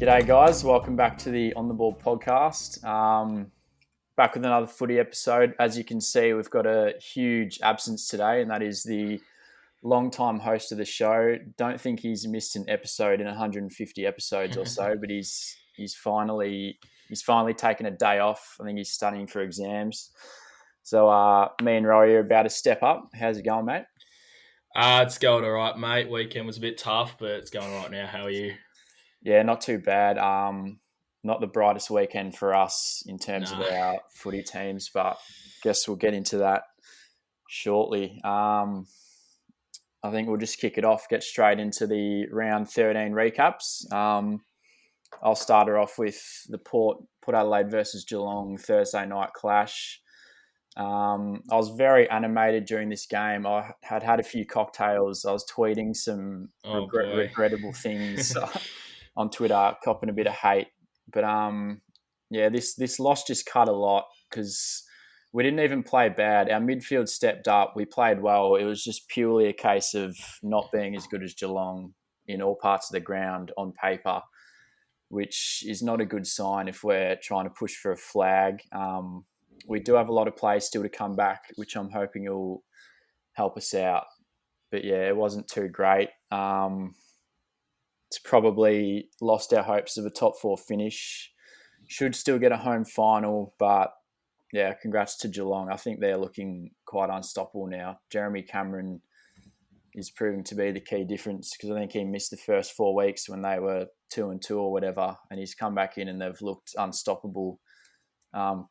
G'day guys, welcome back to the On The Ball podcast. Back with another footy episode. As you can see, we've got a huge absence today, and that is the long-time host of the show. Don't think he's missed an episode in 150 episodes or so, but he's finally taken a day off. I think he's studying for exams. So me and Rowey are about to step up. How's it going, mate? It's going all right, mate. Weekend was a bit tough, but it's going all right now. How are you? Yeah, not too bad. Not the brightest weekend for us in terms of Nah. our footy teams, but guess we'll get into that shortly. I think we'll just kick it off, get straight into the round 13 recaps. I'll start her off with the Port Adelaide versus Geelong Thursday night clash. I was very animated during this game. I had a few cocktails. I was tweeting some regrettable things on Twitter, copping a bit of hate. But this loss just cut a lot because we didn't even play bad. Our midfield stepped up. We played well. It was just purely a case of not being as good as Geelong in all parts of the ground on paper, which is not a good sign if we're trying to push for a flag. We do have a lot of players still to come back, which I'm hoping will help us out. But yeah, it wasn't too great. It's probably lost our hopes of a top four finish. Should still get a home final, but yeah, congrats to Geelong. I think they're looking quite unstoppable now. Jeremy Cameron is proving to be the key difference because I think he missed the first 4 weeks when they were 2-2 or whatever, and he's come back in and they've looked unstoppable.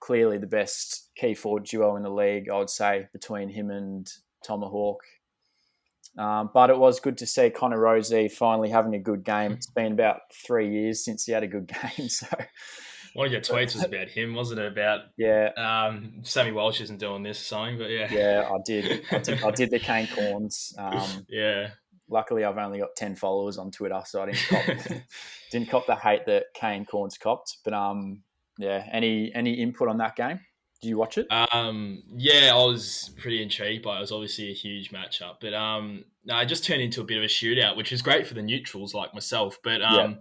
Clearly the best key forward duo in the league, I would say, between him and Tomahawk. But it was good to see Connor Rozee finally having a good game. It's been about 3 years since he had a good game. So one of your tweets was about him, wasn't it? About Sammy Walsh isn't doing this or something, but yeah. Yeah, I did the Kane Corns. Yeah. Luckily, I've only got 10 followers on Twitter, so I didn't cop the hate that Kane Corns copped. But any input on that game? Did you watch it? Yeah, I was pretty intrigued by it. It was obviously a huge matchup, but it just turned into a bit of a shootout, which is great for the neutrals like myself. But I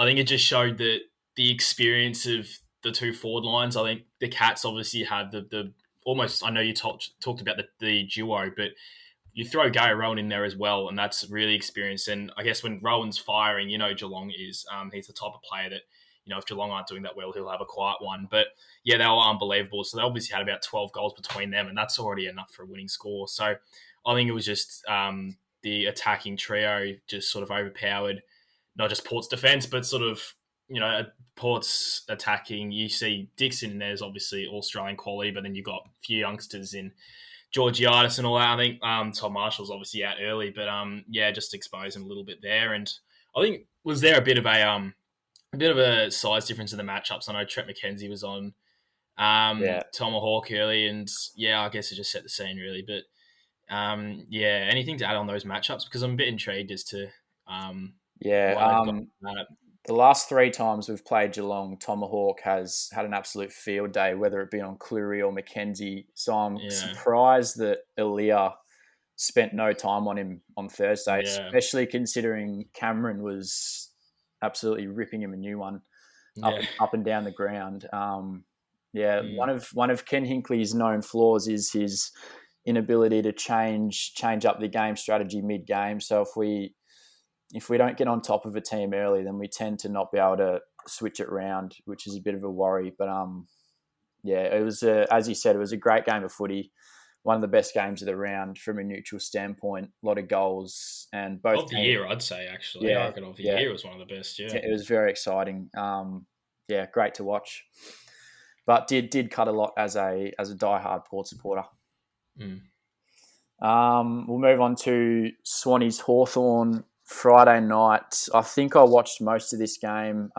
think it just showed that the experience of the two forward lines. I think the Cats obviously had the almost. I know you talked about the duo, but you throw Gary Rowan in there as well, and that's really experienced. And I guess when Rowan's firing, Geelong is. He's the type of player that, if Geelong aren't doing that well, he'll have a quiet one. But yeah, they were unbelievable. So they obviously had about 12 goals between them, and that's already enough for a winning score. So I think it was just the attacking trio just sort of overpowered not just Port's defence, but sort of, Port's attacking. You see Dixon in there is obviously Australian quality, but then you've got a few youngsters in Georgiadis and all that. I think Tom Marshall's obviously out early, but just expose him a little bit there. And I think was there a bit of a size difference in the matchups. I know Trent McKenzie was on Tomahawk early, and I guess it just set the scene really. But anything to add on those matchups, because I'm a bit intrigued as to the last 3 times we've played Geelong, Tomahawk has had an absolute field day, whether it be on Cleary or McKenzie. So I'm surprised that Aaliyah spent no time on him on Thursday, especially considering Cameron was absolutely ripping him a new one up and down the ground. One of Ken Hinkley's known flaws is his inability to change up the game strategy mid-game. So if we don't get on top of a team early, then we tend to not be able to switch it around, which is a bit of a worry. But it was as you said, it was a great game of footy. One of the best games of the round from a neutral standpoint. A lot of goals and both of the year, I'd say. Actually, I reckon of the year was one of the best. Yeah, it was very exciting. Great to watch. But did cut a lot as a diehard Port supporter. We'll move on to Swannies Hawthorn Friday night. I think I watched most of this game.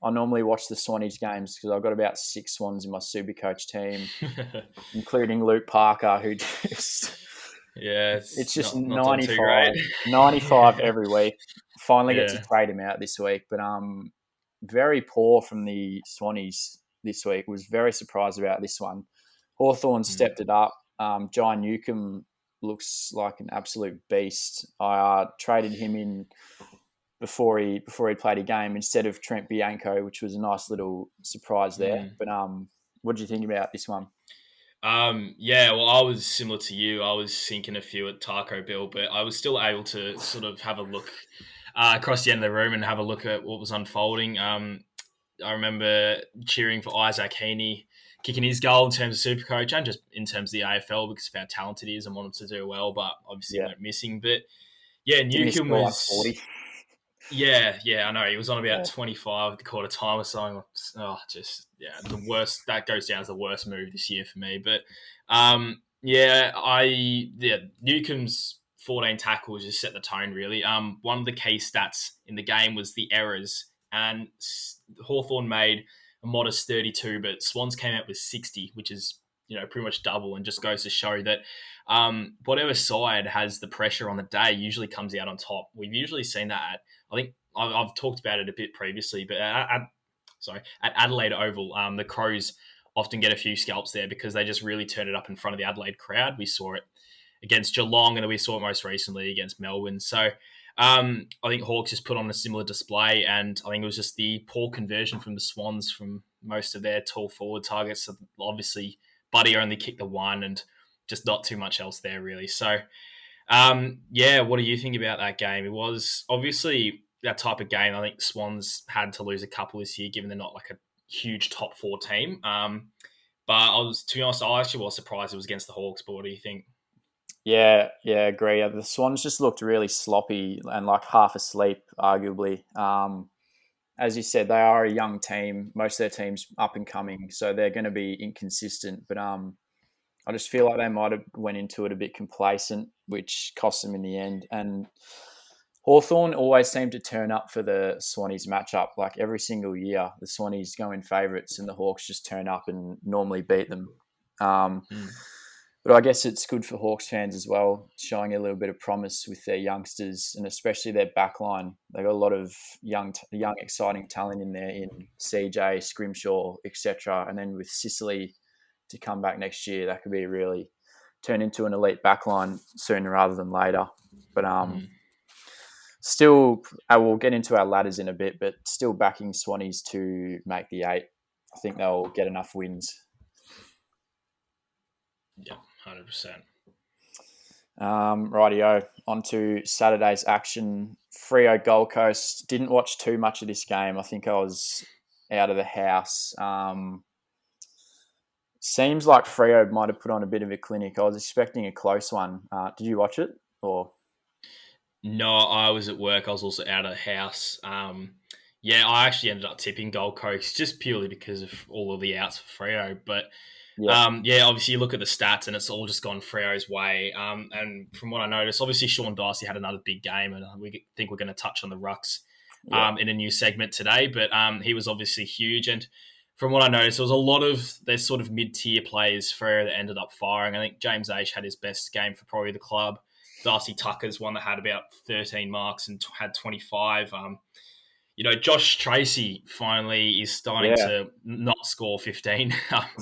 I normally watch the Swannies games because I've got about 6 Swans in my SuperCoach team, including Luke Parker, who just it's just not 95 every week. Finally get to trade him out this week, but very poor from the Swannies this week. Was very surprised about this one. Hawthorn stepped it up. John Newcomb looks like an absolute beast. I traded him in before he played a game instead of Trent Bianco, which was a nice little surprise there. But what do you think about this one? Yeah, well, I was similar to you. I was sinking a few at Taco Bell, but I was still able to sort of have a look across the end of the room and have a look at what was unfolding. I remember cheering for Isaac Heaney kicking his goal in terms of Supercoach and just in terms of the AFL because of how talented he is and wanted to do well, but obviously Yeah, went missing. But yeah, didn't he Newcomb score like was 40? yeah, I know. He was on about Yeah, 25 at the quarter time or something. Oh, just, yeah, the worst. That goes down as the worst move this year for me. But, Newcomb's 14 tackles just set the tone, really. One of the key stats in the game was the errors. And Hawthorn made a modest 32, but Swans came out with 60, which is, pretty much double and just goes to show that whatever side has the pressure on the day usually comes out on top. We've usually seen that I think I've talked about it a bit previously, but at Adelaide Oval, the Crows often get a few scalps there because they just really turn it up in front of the Adelaide crowd. We saw it against Geelong, and we saw it most recently against Melbourne. So I think Hawks just put on a similar display, and I think it was just the poor conversion from the Swans from most of their tall forward targets. So obviously, Buddy only kicked the one, and just not too much else there really. So what do you think about that game? It was obviously that type of game. I think Swans had to lose a couple this year, given they're not like a huge top four team. But to be honest, I actually was surprised it was against the Hawks. But what do you think? yeah, agree. The Swans just looked really sloppy and like half asleep, arguably. As you said, they are a young team. Most of their team's up and coming, so they're going to be inconsistent. But I just feel like they might have went into it a bit complacent, which cost them in the end. And Hawthorn always seem to turn up for the Swannies matchup. Like every single year, the Swannies go in favourites and the Hawks just turn up and normally beat them. But I guess it's good for Hawks fans as well, showing a little bit of promise with their youngsters and especially their backline. They got a lot of young, exciting talent in there in CJ, Scrimshaw, etc. And then with Sicily to come back next year, that could be really turn into an elite backline sooner rather than later. But still, I will get into our ladders in a bit, but still backing Swannies to make the 8. I think they'll get enough wins. Yeah, 100%. Rightio. On to Saturday's action. Freo Gold Coast. Didn't watch too much of this game. I think I was out of the house. Seems like Freo might have put on a bit of a clinic. I was expecting a close one. Did you watch it? Or No, I was at work. I was also out of the house. I actually ended up tipping Gold Coast just purely because of all of the outs for Freo. But obviously you look at the stats and it's all just gone Freo's way. And from what I noticed, obviously Sean Darcy had another big game, and we think we're going to touch on the rucks in a new segment today. But he was obviously huge. And from what I noticed, there was a lot of their sort of mid-tier players Freo that ended up firing. I think James Aish had his best game for probably the club. Darcy Tucker's one that had about 13 marks and had 25. Josh Tracy finally is starting to not score 15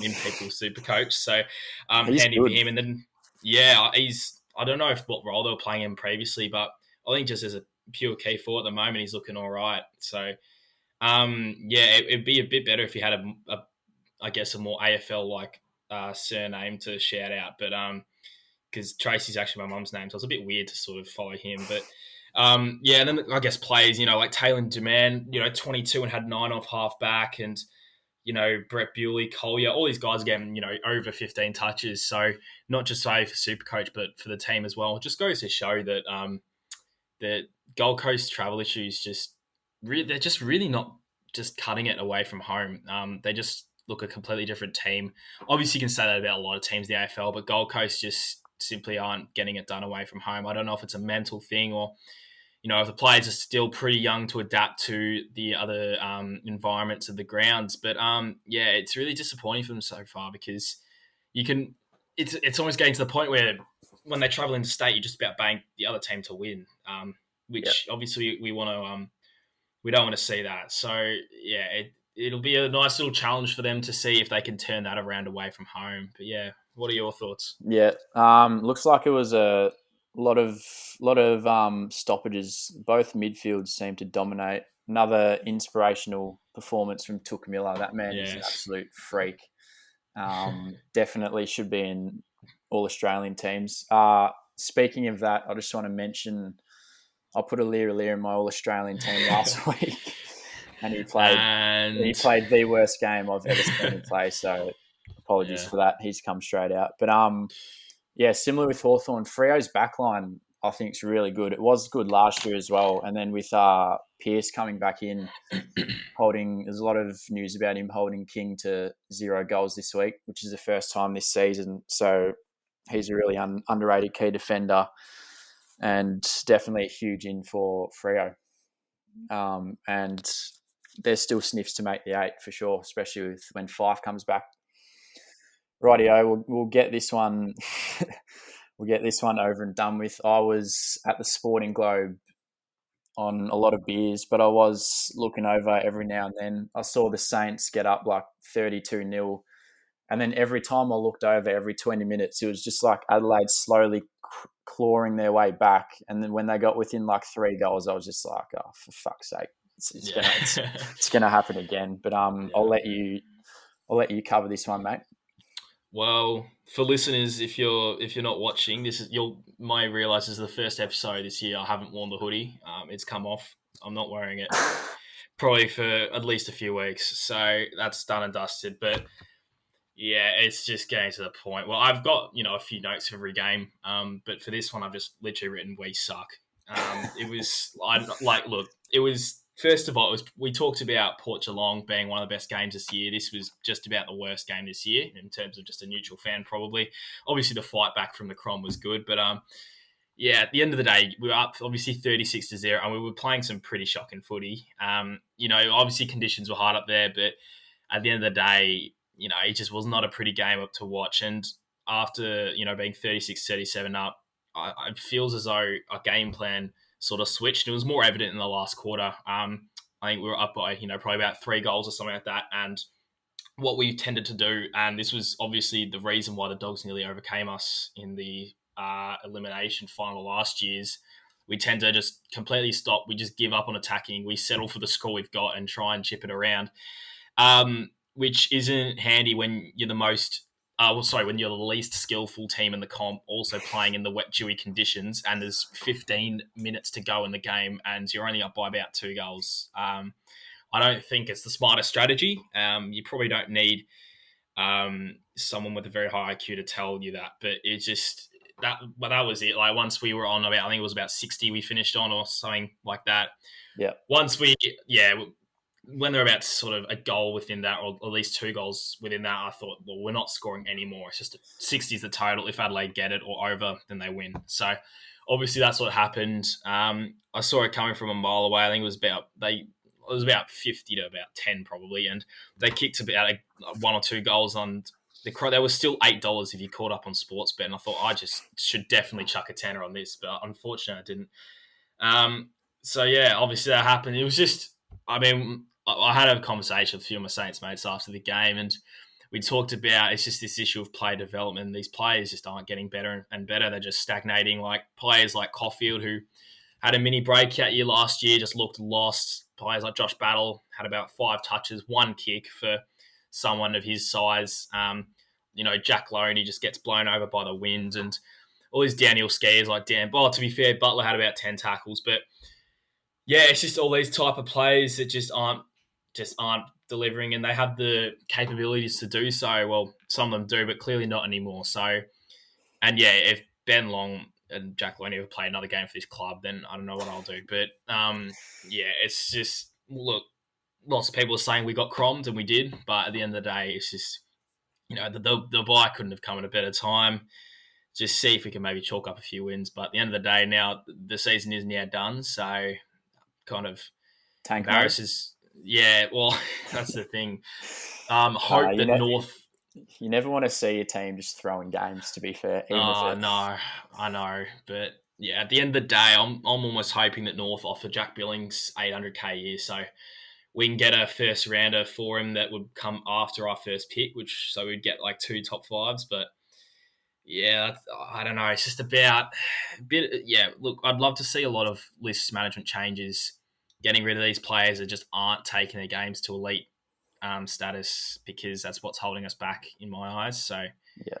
in people's Supercoach. So handy for him. And then, I don't know what role they were playing him previously, but I think just as a pure key forward at the moment, he's looking all right. So, it'd be a bit better if he had a more AFL-like surname to shout out. But because Tracy's actually my mum's name, so it's a bit weird to sort of follow him. But and then I guess players, like Taylor Duman, 22 and had 9 off half back, and Brett Bewley, Collier, all these guys are getting over 15 touches. So not just say for Supercoach, but for the team as well. It just goes to show that that Gold Coast travel issues they're just really not just cutting it away from home. They just look a completely different team. Obviously, you can say that about a lot of teams in the AFL, but Gold Coast just simply aren't getting it done away from home. I don't know if it's a mental thing or, if the players are still pretty young to adapt to the other environments of the grounds. But it's really disappointing for them so far because it's almost getting to the point where when they travel into state, you just about bang the other team to win, which obviously we want to, we don't want to see that. So it'll be a nice little challenge for them to see if they can turn that around away from home. But what are your thoughts? looks like it was a lot of stoppages. Both midfields seem to dominate. Another inspirational performance from Took Miller. That man is an Yes. absolute freak. Definitely should be in all Australian teams. Speaking of that, I just want to mention I put a Lear in my all Australian team last week, and he played the worst game I've ever seen him play. So apologies for that. He's come straight out, but yeah, similar with Hawthorn, Freo's backline I think is really good. It was good last year as well, and then with Pearce coming back in, there's a lot of news about him holding King to 0 goals this week, which is the first time this season. So he's a really underrated key defender, and definitely a huge in for Freo. And there's still sniffs to make the 8 for sure, especially with when Fife comes back. Rightio, we'll get this one. We'll get this one over and done with. I was at the Sporting Globe on a lot of beers, but I was looking over every now and then. I saw the Saints get up like 32-0. And then every time I looked over, every 20 minutes, it was just like Adelaide slowly clawing their way back. And then when they got within like 3 goals, I was just like, oh, for fuck's sake, it's gonna happen again. But I'll let you cover this one, mate. Well, for listeners, if you're not watching, you might realise this is the first episode this year I haven't worn the hoodie. It's come off. I'm not wearing it probably for at least a few weeks. So that's done and dusted. But yeah, it's just getting to the point. Well, I've got a few notes for every game. But for this one, I've just literally written "We suck." It was. First of all, we talked about Port Geelong being one of the best games this year. This was just about the worst game this year in terms of just a neutral fan, probably. Obviously, the fight back from the Crom was good, but yeah, at the end of the day, we were up obviously 36-0, and we were playing some pretty shocking footy. Obviously conditions were hard up there, but at the end of the day, it just was not a pretty game up to watch. And after being 36-37 up, it feels as though our game plan sort of switched. It was more evident in the last quarter. I think we were up by, probably about 3 goals or something like that. And what we tended to do, and this was obviously the reason why the Dogs nearly overcame us in the elimination final last year's, we tend to just completely stop. We just give up on attacking. We settle for the score we've got and try and chip it around, which isn't handy when you're when you're the least skillful team in the comp, also playing in the wet, dewy conditions, and there's 15 minutes to go in the game, and you're only up by about 2 goals. I don't think it's the smartest strategy. You probably don't need someone with a very high IQ to tell you that, but it's just that was it. Like once we were on about, I think it was about 60 we finished on or something like that. Yeah. When they're about sort of a goal within that, or at least 2 goals within that, I thought, well, we're not scoring anymore. It's just 60 is the total. If Adelaide get it or over, then they win. So obviously that's what happened. I saw it coming from a mile away. I think it was about 50 to about 10 probably, and they kicked about 1 or 2 goals on the crowd. There was still $8 if you caught up on Sportsbet, and I thought I just should definitely chuck a tenner on this, but unfortunately I didn't. So yeah, obviously that happened. It was just, I had a conversation with a few of my Saints mates after the game, and we talked about it's just this issue of player development. These players just aren't getting better and better. They're just stagnating. Like players like Caulfield, who had a mini breakout year last year, just looked lost. Players like Josh Battle had about 5 touches, 1 kick for someone of his size. Jack Loney just gets blown over by the wind, and all these downhill skiers like Dan. Well, to be fair, Butler had about 10 tackles, but yeah, it's just all these type of players that just aren't delivering, and they have the capabilities to do so. Well, some of them do, but clearly not anymore. So, and yeah, if Ben Long and Jack Loney have played another game for this club, then I don't know what I'll do. But yeah, it's just, look, lots of people are saying we got crommed, and we did, but at the end of the day, it's just, the bye couldn't have come at a better time. Just see if we can maybe chalk up a few wins. But at the end of the day, now the season is now done, so kind of Tank embarrasses. Yeah, well, that's the thing. Hope that North. You never want to see your team just throwing games, to be fair. No, I know. But yeah, at the end of the day, I'm almost hoping that North offer Jack Billings $800K a year, so we can get a first rounder for him that would come after our first pick, so we'd get like 2 top 5s. But Yeah, I don't know. It's just about a bit. Yeah, look, I'd love to see a lot of list management changes, getting rid of these players that just aren't taking their games to elite status, because that's what's holding us back in my eyes. So, Yeah.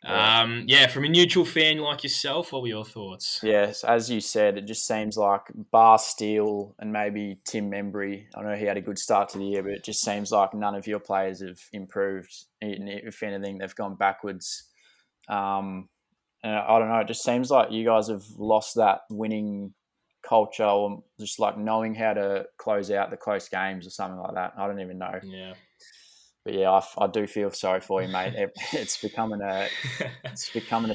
Yeah. yeah, from a neutral fan like yourself, what were your thoughts? Yes, as you said, it just seems like Bar Steele and maybe Tim Membry. I know he had a good start to the year, but it just seems like none of your players have improved. If anything, they've gone backwards. And I don't know. It just seems like you guys have lost that winning culture, or just like knowing how to close out the close games or something like that. I don't even know. Yeah. But yeah, I do feel sorry for you, mate. It's becoming a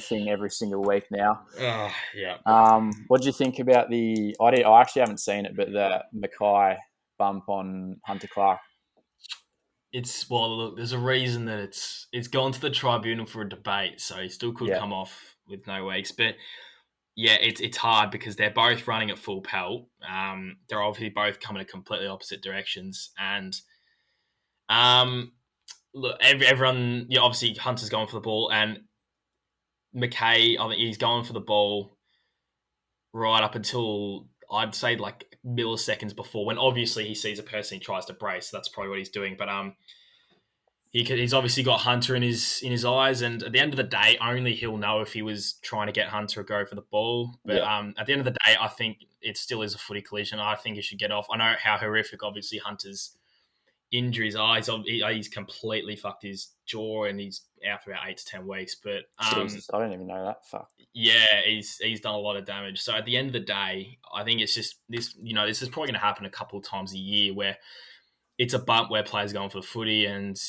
thing every single week now. Oh, yeah. What do you think about I actually haven't seen it, but the Mackay bump on Hunter Clark? Well, look, there's a reason that it's gone to the tribunal for a debate, so he still could Yeah, come off with no weeks. But yeah, it's hard because they're both running at full pelt. They're obviously both coming in completely opposite directions, and look, everyone, yeah, obviously Hunter's going for the ball, and McKay, I think he's going for the ball right up until I'd say like milliseconds before, when obviously he sees a person he tries to brace. So that's probably what he's doing, but he's obviously got Hunter in his eyes, and at the end of the day, only he'll know if he was trying to get Hunter to go for the ball. But yeah, at the end of the day, I think it still is a footy collision. I think he should get off. I know how horrific, obviously, Hunter's injuries are. He's completely fucked his jaw, and he's out for about 8 to 10 weeks. But Jesus, I don't even know that. Fuck. yeah, he's done a lot of damage. So at the end of the day, I think it's just this. This is probably going to happen a couple of times a year where it's a bump where players are going for the footy and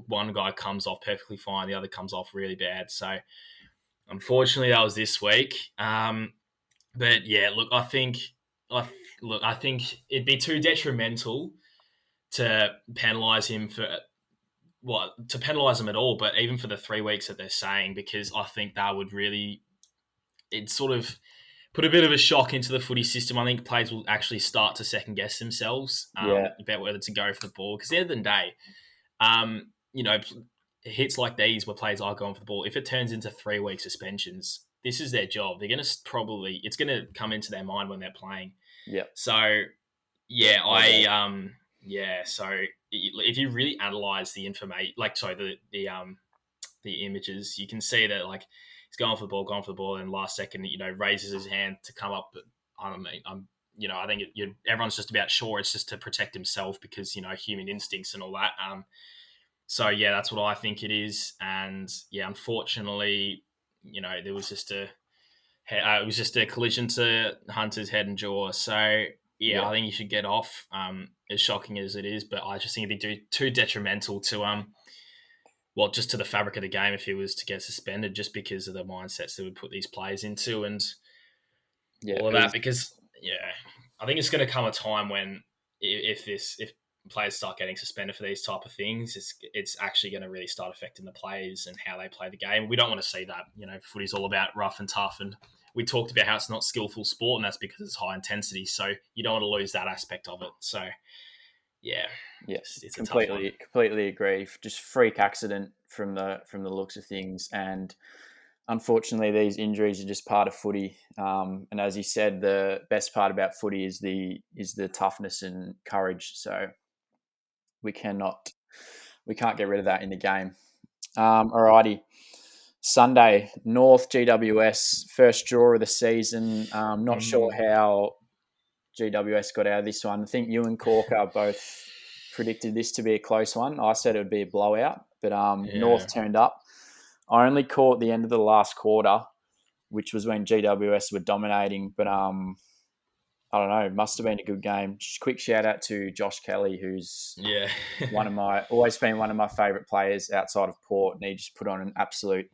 one guy comes off perfectly fine, the other comes off really bad. So unfortunately, that was this week. But yeah, look, I think it'd be too detrimental to penalise him to penalise him at all, but even for the 3 weeks that they're saying, because I think that would really, it sort of put a bit of a shock into the footy system. I think players will actually start to second guess themselves Yeah, about whether to go for the ball. Because at the end of the day, um, you know, hits like these where players are going for the ball, if it turns into 3 week suspensions, this is their job. They're going to it's going to come into their mind when they're playing. yeah, So, yeah. yeah, I agree. so if you really analyze the information, like, sorry, the images, you can see that, like, he's going for the ball, and last second, raises his hand to come up. But I don't mean, I think everyone's just about sure it's just to protect himself because, human instincts and all that. So yeah, that's what I think it is. And yeah, unfortunately, there was just it was just a collision to Hunter's head and jaw. So yeah, Yeah, I think he should get off. As shocking as it is, but I just think it'd be too detrimental to just to the fabric of the game if he was to get suspended, just because of the mindsets that would put these players into and yeah. all of It that. was. Because yeah, I think it's going to come a time when if players start getting suspended for these type of things, it's actually going to really start affecting the players and how they play the game. We don't want to see that. Footy's all about rough and tough, and we talked about how it's not skillful sport, and that's because it's high intensity. So you don't want to lose that aspect of it. So yeah, Yeah, it's a tough one. completely agree. Just freak accident from the looks of things, and unfortunately, these injuries are just part of footy. And as you said, the best part about footy is the toughness and courage. So we cannot we can't get rid of that in the game. Alrighty. Sunday, North GWS, first draw of the season. Not sure Mm, how GWS got out of this one. I think you and Corker both predicted this to be a close one. I said it would be a blowout, but yeah. North turned up. I only caught the end of the last quarter, which was when GWS were dominating, but I don't know, it must have been a good game. Just quick shout out to Josh Kelly, who's Yeah. always been one of my favourite players outside of Port, and he just put on an absolute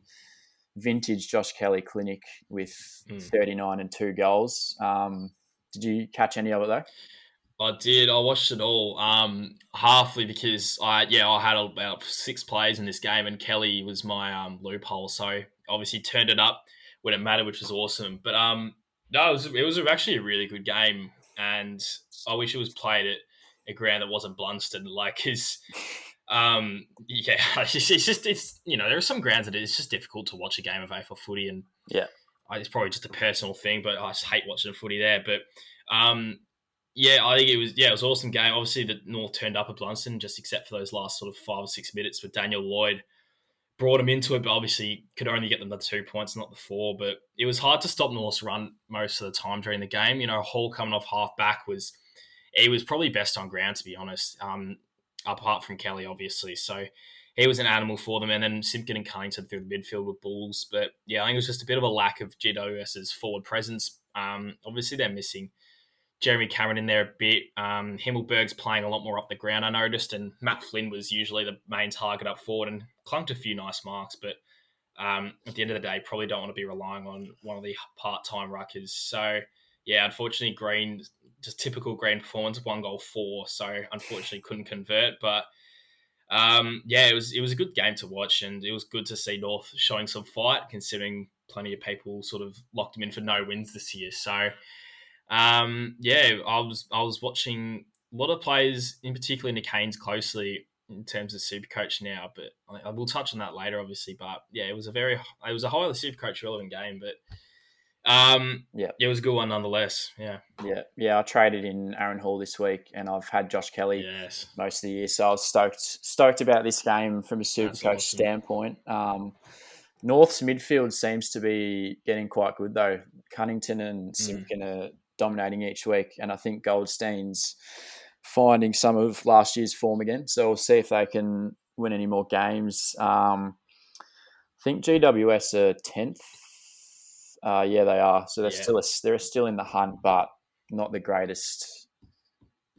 vintage Josh Kelly clinic with Mm. 39 and 2 goals. Did you catch any of it though? I did. I watched it all. Halfly because I had about 6 plays in this game, and Kelly was my loophole. So obviously turned it up when it mattered, which was awesome. But no, it was actually a really good game, and I wish it was played at a ground that wasn't Blunston. Like, his Yeah, it's there are some grounds that it's just difficult to watch a game of AFL footy, and Yeah. it's probably just a personal thing, but I just hate watching the footy there. But yeah, I think it was an awesome game. Obviously, the North turned up at Blunston, just except for those last sort of 5 or 6 minutes with Daniel Lloyd brought them into it, but obviously could only get them the 2 points, not the 4. But it was hard to stop North's run most of the time during the game. Hall coming off half back he was probably best on ground, to be honest, apart from Kelly, obviously. So he was an animal for them. And then Simpkin and Cunnington through the midfield with Bulls. But yeah, I think it was just a bit of a lack of GWS's forward presence. Obviously, they're missing Jeremy Cameron in there a bit. Himmelberg's playing a lot more up the ground, I noticed, and Matt Flynn was usually the main target up forward and clunked a few nice marks. But at the end of the day, probably don't want to be relying on one of the part-time ruckers. So yeah, unfortunately, Green, just typical Green performance, 1 goal 4. So unfortunately, couldn't convert. But yeah, it was a good game to watch, and it was good to see North showing some fight, considering plenty of people sort of locked them in for no wins this year. So yeah, I was watching a lot of players, in particular Nick Haynes, closely in terms of Supercoach now, but I will touch on that later, obviously. But yeah, it was a highly Supercoach relevant game, but Yeah. it was a good one nonetheless. Yeah. Yeah. I traded in Aaron Hall this week, and I've had Josh Kelly Yes. most of the year, so I was stoked about this game from a That's Supercoach awesome. standpoint. North's midfield seems to be getting quite good though. Cunnington and Simpkin are dominating each week, and I think Goldstein's finding some of last year's form again. So we'll see if they can win any more games. I think GWS are 10th. Yeah, they are. So Yeah. they're still in the hunt, but not the greatest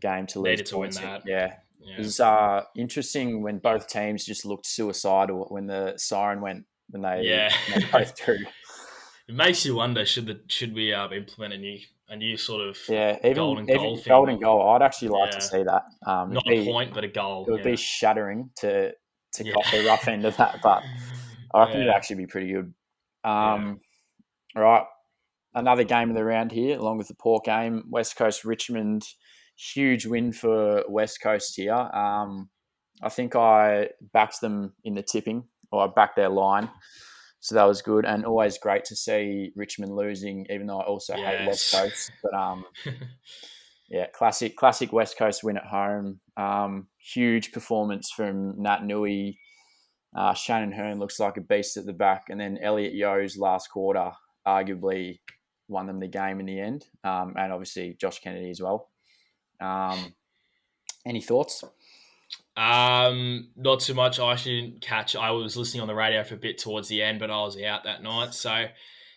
game to lose Needed to win points in. that. Yeah. Yeah. It was interesting when both teams just looked suicidal when the siren went when Yeah. they both threw. It makes you wonder, should we implement a new sort of Yeah, even golden thing? golden goal. I'd actually like to Yeah. see that. Not a point, but a It goal. would be Yeah. shattering to Yeah. cop the rough end of that, but I reckon it'd Yeah. actually be pretty good. Yeah. All right, another game of the round here, along with the Port game. West Coast Richmond, huge win for West Coast here. I think I backed them in the tipping, or I backed their line. So that was good, and always great to see Richmond losing, even though I also hate West Yes. Coast. But yeah, classic West Coast win at home. Huge performance from Nat Nui. Shannon Hearn looks like a beast at the back, and then Elliot Yo's last quarter arguably won them the game in the end, and obviously Josh Kennedy as well. Any thoughts? Not too much. I actually didn't catch. I was listening on the radio for a bit towards the end, but I was out that night. So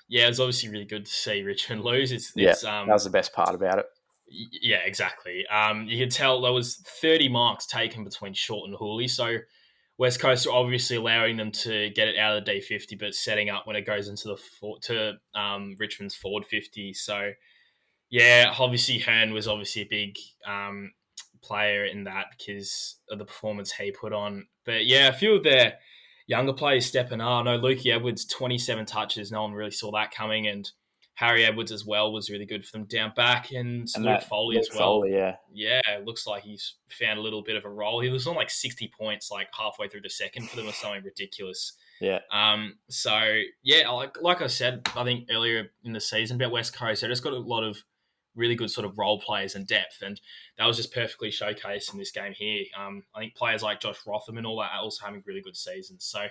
yeah, it was obviously really good to see Richmond lose. It's That was the best part about it. yeah, exactly. You could tell there was 30 marks taken between Short and Hooley. So West Coast are obviously allowing them to get it out of the D50, but setting up when it goes into Richmond's forward 50. So yeah, obviously Hearn was obviously a big player in that because of the performance he put on. But yeah, a few of their younger players stepping up. I know Lukey Edwards, 27 touches. No one really saw that coming. And Harry Edwards as well was really good for them down back. And Luke that Foley Luke as well. Foley, yeah. Yeah, it looks like he's found a little bit of a role. He was on like 60 points like halfway through the second for them or something ridiculous. Yeah. So yeah, like I said, I think earlier in the season about West Coast, they just got a lot of really good sort of role players and depth, and that was just perfectly showcased in this game here. I think players like Josh Rotham and all that are also having really good seasons. So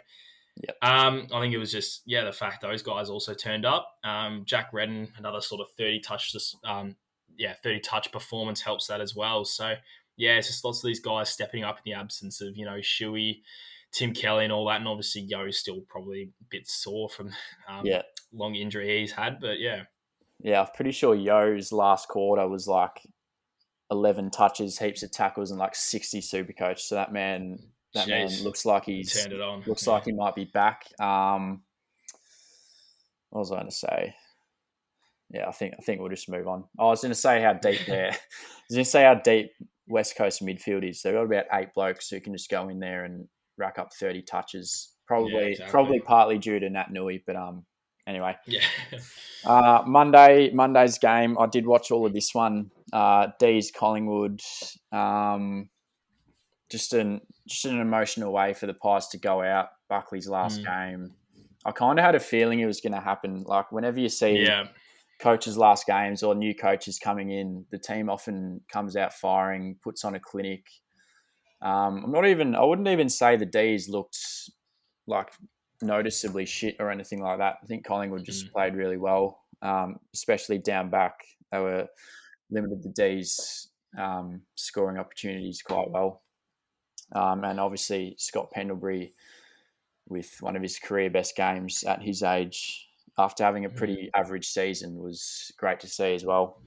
yeah, I think it was just the fact those guys also turned up. Jack Redden, another sort of 30 touch performance helps that as well. So yeah, it's just lots of these guys stepping up in the absence of Shuey, Tim Kelly and all that, and obviously Yo's still probably a bit sore from long injury he's had, but yeah. Yeah, I'm pretty sure Yo's last quarter was like 11 touches, heaps of tackles, and like 60 Supercoach. So that man looks like he's turned it on. Like he might be back. What was I going to say? Yeah, I think we'll just move on. I was going to say how deep there. I was going to say how deep West Coast midfield is. They've got about 8 blokes who can just go in there and rack up 30 touches. Probably partly due to Nat Nui, but anyway. Yeah. Monday's game, I did watch all of this one. D's Collingwood. just an emotional way for the Pies to go out. Buckley's last game, I kind of had a feeling it was going to happen. Like whenever you see coaches' last games or new coaches coming in, the team often comes out firing, puts on a clinic. I wouldn't even say the D's looked like noticeably shit or anything like that. I think Collingwood just played really well, especially down back. They were limited the D's scoring opportunities quite well. And obviously Scott Pendlebury with one of his career best games at his age after having a pretty average season was great to see as well.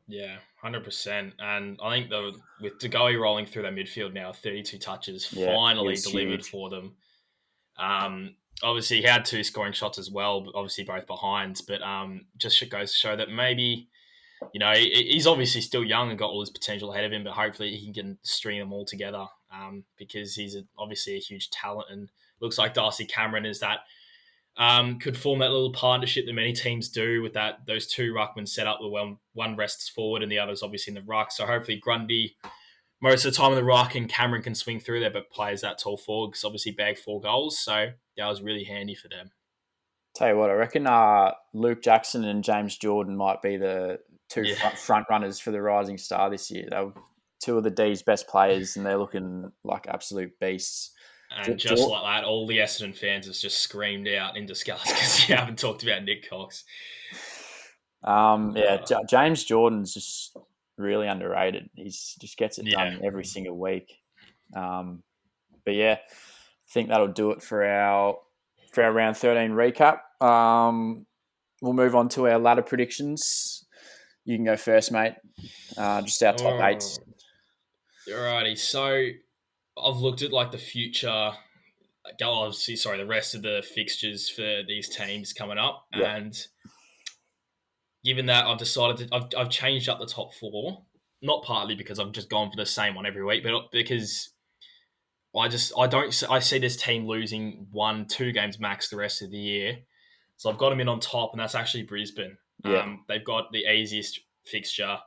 Yeah, 100%. And I think with De Goey rolling through their midfield now, 32 touches, finally delivered huge for them. Obviously, he had 2 scoring shots as well, but obviously both behinds. But just goes to show that maybe, he's obviously still young and got all his potential ahead of him, but hopefully he can string them all together because he's obviously a huge talent, and looks like Darcy Cameron is that could form that little partnership that many teams do with those 2 ruckmen set up where one rests forward and the other's obviously in the ruck. So hopefully Grundy most of the time in the ruck and Cameron can swing through there, but plays that tall forward because obviously bagged 4 goals. So that was really handy for them. Tell you what, I reckon Luke Jackson and James Jordan might be the 2 front runners for the Rising Star this year. They were 2 of the D's best players, and they're looking like absolute beasts. And just like that, all the Essendon fans have just screamed out in disgust because you haven't talked about Nick Cox. James Jordan's just really underrated. He just gets it done every single week. But yeah, I think that'll do it for our round 13 recap. We'll move on to our ladder predictions. You can go first, mate. Just our top 8s. Alrighty, so I've looked at like the future, the rest of the fixtures for these teams coming up, and given that I've decided I've changed up the top 4, not partly because I've just gone for the same one every week, but because I see this team losing 1-2 games max the rest of the year, so I've got them in on top, and that's actually Brisbane. They've got the easiest fixture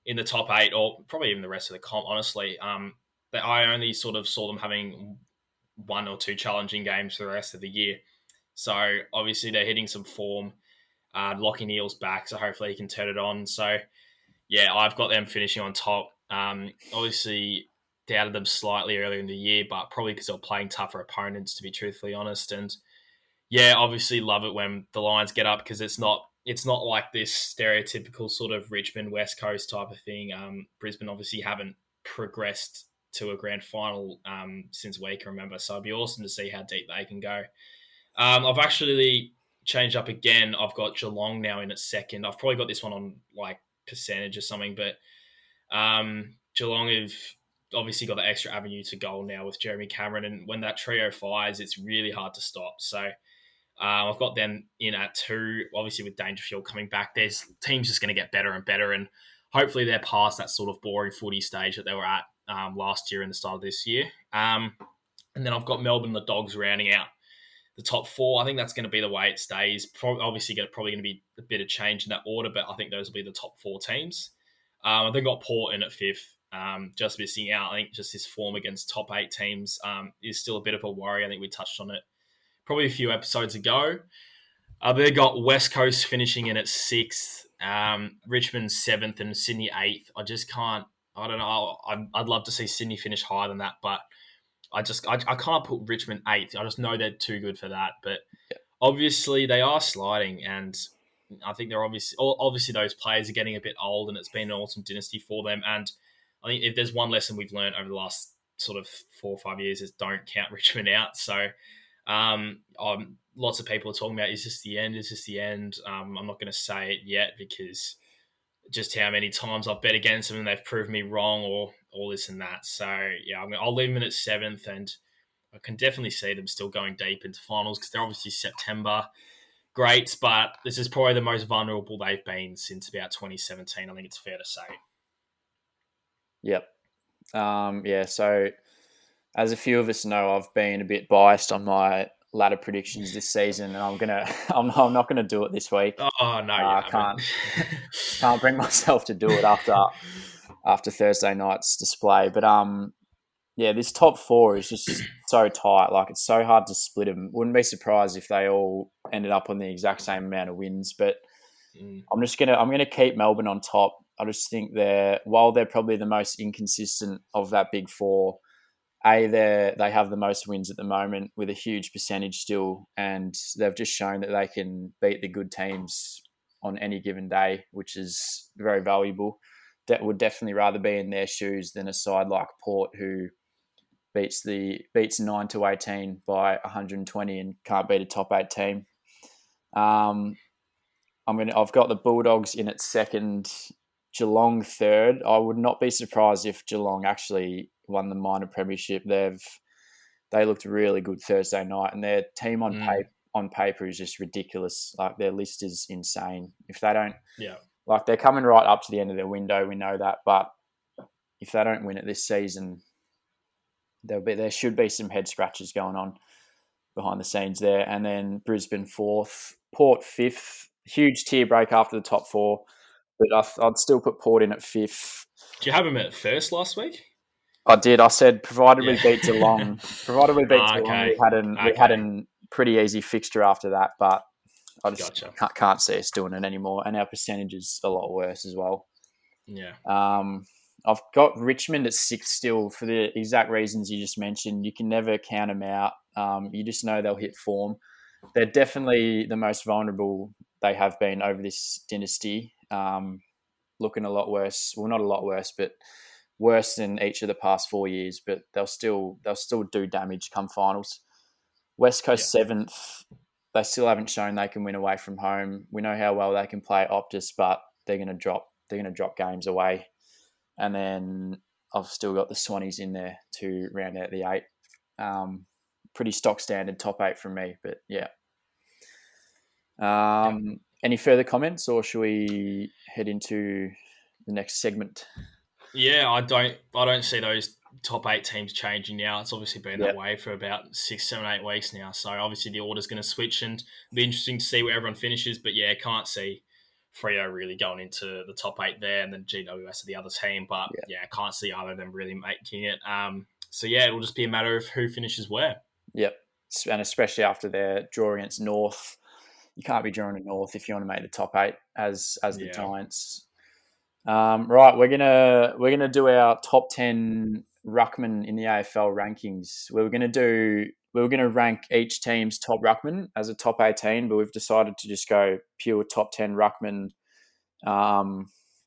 in the top 8, or probably even the rest of the comp, honestly. I only sort of saw them having 1 or 2 challenging games for the rest of the year. So obviously they're hitting some form. Lockie Neal's back, so hopefully he can turn it on. So yeah, I've got them finishing on top. Obviously doubted them slightly earlier in the year, but probably because they're playing tougher opponents, to be truthfully honest. And yeah, obviously love it when the Lions get up because it's not like this stereotypical sort of Richmond West Coast type of thing. Brisbane obviously haven't progressed to a grand final since we can remember, so it'd be awesome to see how deep they can go. I've actually changed up again. I've got Geelong now in at second. I've probably got this one on like percentage or something, but Geelong have obviously got the extra avenue to goal now with Jeremy Cameron, and when that trio fires, it's really hard to stop. So I've got them in at 2. Obviously, with Dangerfield coming back, there's teams just going to get better and better, and hopefully they're past that sort of boring footy stage that they were at last year and the start of this year. And then I've got Melbourne and the Dogs rounding out the top 4. I think that's going to be the way it stays. Obviously, probably going to be a bit of change in that order, but I think those will be the top 4 teams. I think I've got Port in at 5th, just missing out. I think just this form against top 8 teams is still a bit of a worry. I think we touched on it probably a few episodes ago. They've got West Coast finishing in at 6th, Richmond 7th, and Sydney 8th. I don't know. I'd love to see Sydney finish higher than that, but I can't put Richmond 8th. I just know they're too good for that. But obviously they are sliding, and I think they're obviously those players are getting a bit old, and it's been an awesome dynasty for them. And I think if there's one lesson we've learned over the last sort of 4 or 5 years is don't count Richmond out. So lots of people are talking about, is this the end? Is this the end? I'm not going to say it yet because just how many times I've bet against them and they've proved me wrong or all this and that. So yeah, I'll leave them in at 7th, and I can definitely see them still going deep into finals because they're obviously September greats, but this is probably the most vulnerable they've been since about 2017. I think it's fair to say. Yep. So as a few of us know, I've been a bit biased on my ladder predictions this season, and I'm not gonna do it this week. Oh no, I can't bring myself to do it after after Thursday night's display. But yeah, this top four is just so tight. Like, it's so hard to split them. Wouldn't be surprised if they all ended up on the exact same amount of wins. But I'm gonna keep Melbourne on top. I just think while they're probably the most inconsistent of that big four, they have the most wins at the moment with a huge percentage still, and they've just shown that they can beat the good teams on any given day, which is very valuable. That would definitely rather be in their shoes than a side like Port, who beats 9 to 18 by 120 and can't beat a top 8 team. I've got the Bulldogs in at second, Geelong third. I would not be surprised if Geelong actually won the minor premiership. They looked really good Thursday night, and their team on paper is just ridiculous. Like, their list is insane. If they don't, like, they're coming right up to the end of their window. We know that, but if they don't win it this season, there should be some head scratches going on behind the scenes there. And then Brisbane fourth, Port fifth. Huge tier break after the top four, but I'd still put Port in at fifth. Do you have him at first last week? I did. I said provided we beat Geelong, we had a pretty easy fixture after that. But I just can't see us doing it anymore, and our percentage is a lot worse as well. Yeah. I've got Richmond at sixth still for the exact reasons you just mentioned. You can never count them out. You just know they'll hit form. They're definitely the most vulnerable they have been over this dynasty. Looking a lot worse. Well, not a lot worse, but worse than each of the past 4 years. But they'll still do damage come finals. West Coast seventh. They still haven't shown they can win away from home. We know how well they can play at Optus, but they're going to drop games away. And then I've still got the Swannies in there to round out the 8. Pretty stock standard top 8 from me, but yeah. Any further comments, or should we head into the next segment? Yeah, I don't see those top 8 teams changing now. It's obviously been that way for about 6, 7, 8 weeks now. So obviously the order's going to switch, and it'll be interesting to see where everyone finishes. But yeah, can't see Freo really going into the top 8 there, and then GWS are the other team. But I can't see either of them really making it. So yeah, it'll just be a matter of who finishes where. Yep, and especially after their draw against North. You can't be drawing to North if you want to make the top 8 as the Giants. Right, we're gonna do our top 10 ruckmen in the AFL rankings. We were gonna rank each team's top ruckman as a top 18, but we've decided to just go pure top 10 ruckmen,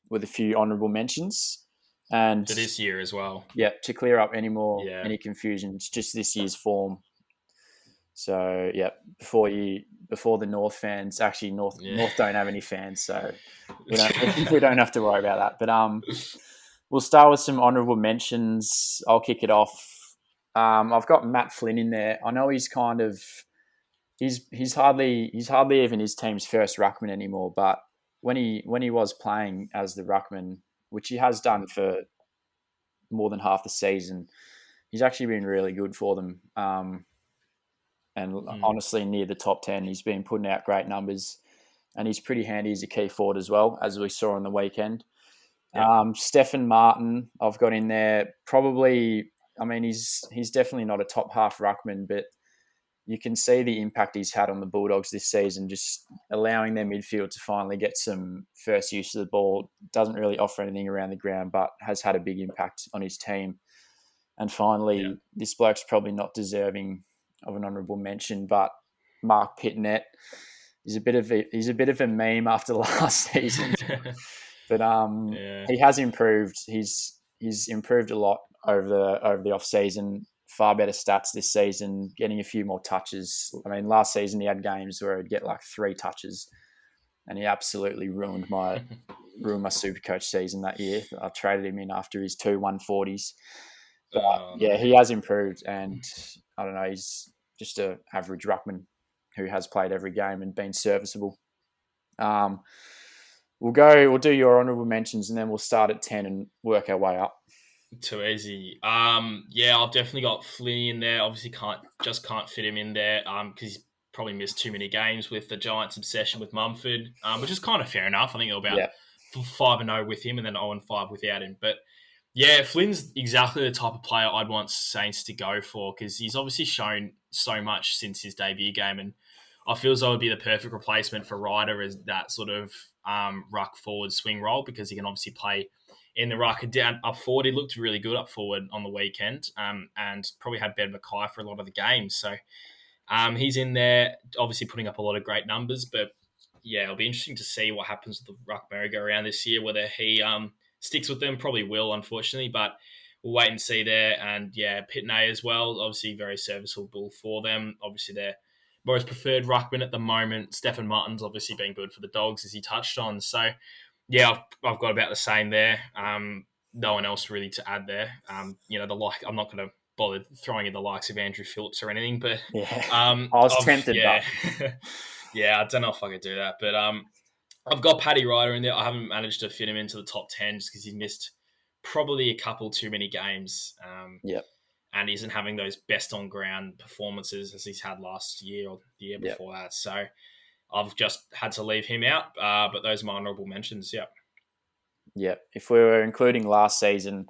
with a few honourable mentions. And for this year as well. Yeah, to clear up any confusion, it's just this year's form. So yeah, before the North fans, actually North don't have any fans, so we don't have to worry about that. But we'll start with some honourable mentions. I'll kick it off. I've got Matt Flynn in there. I know he's hardly even his team's first ruckman anymore, but when he was playing as the ruckman, which he has done for more than half the season, he's actually been really good for them. And honestly, near the top 10, he's been putting out great numbers, and he's pretty handy as a key forward as well, as we saw on the weekend. Stephen Martin, I've got in there. Probably, I mean, he's definitely not a top half ruckman, but you can see the impact he's had on the Bulldogs this season, just allowing their midfield to finally get some first use of the ball. Doesn't really offer anything around the ground, but has had a big impact on his team. And finally, this bloke's probably not deserving of an honourable mention, but Mark Pitnet is a bit of a meme after last season. But he has improved. He's improved a lot over the off season. Far better stats this season, getting a few more touches. I mean, last season he had games where he'd get like 3 touches, and he absolutely ruined my SuperCoach season that year. I traded him in after his 2 140s. But he has improved, and I don't know, he's just an average ruckman who has played every game and been serviceable. We'll do your honourable mentions, and then we'll start at 10 and work our way up. Too easy. I've definitely got Flynn in there. Obviously can't fit him in there because he's probably missed too many games with the Giants' obsession with Mumford, which is kind of fair enough. I think there were about 5-0 with him and then 0-5 without him. But yeah, Flynn's exactly the type of player I'd want Saints to go for because he's obviously shown so much since his debut game, and I feel as though it would be the perfect replacement for Ryder as that sort of ruck forward swing role because he can obviously play in the ruck and down up forward. He looked really good up forward on the weekend, and probably had Ben Mackay for a lot of the games. So he's in there, obviously putting up a lot of great numbers, but yeah, it'll be interesting to see what happens with the ruck merry-go-round this year, whether he sticks with them. Probably will, unfortunately, but we'll wait and see there. And yeah, Pitney as well, obviously very serviceable for them. Obviously, their most preferred ruckman at the moment. Stephen Martin's obviously been good for the Dogs, as he touched on. So yeah, I've got about the same there. No one else really to add there. I'm not going to bother throwing in the likes of Andrew Phillips or anything, but Yeah, I was tempted, yeah, but yeah, I don't know if I could do that, but I've got Paddy Ryder in there. I haven't managed to fit him into the top 10 just because he's missed probably a couple too many games. Yep. And he isn't having those best on ground performances as he's had last year or the year before that. So I've just had to leave him out. But those are my honourable mentions. Yeah. Yeah. If we were including last season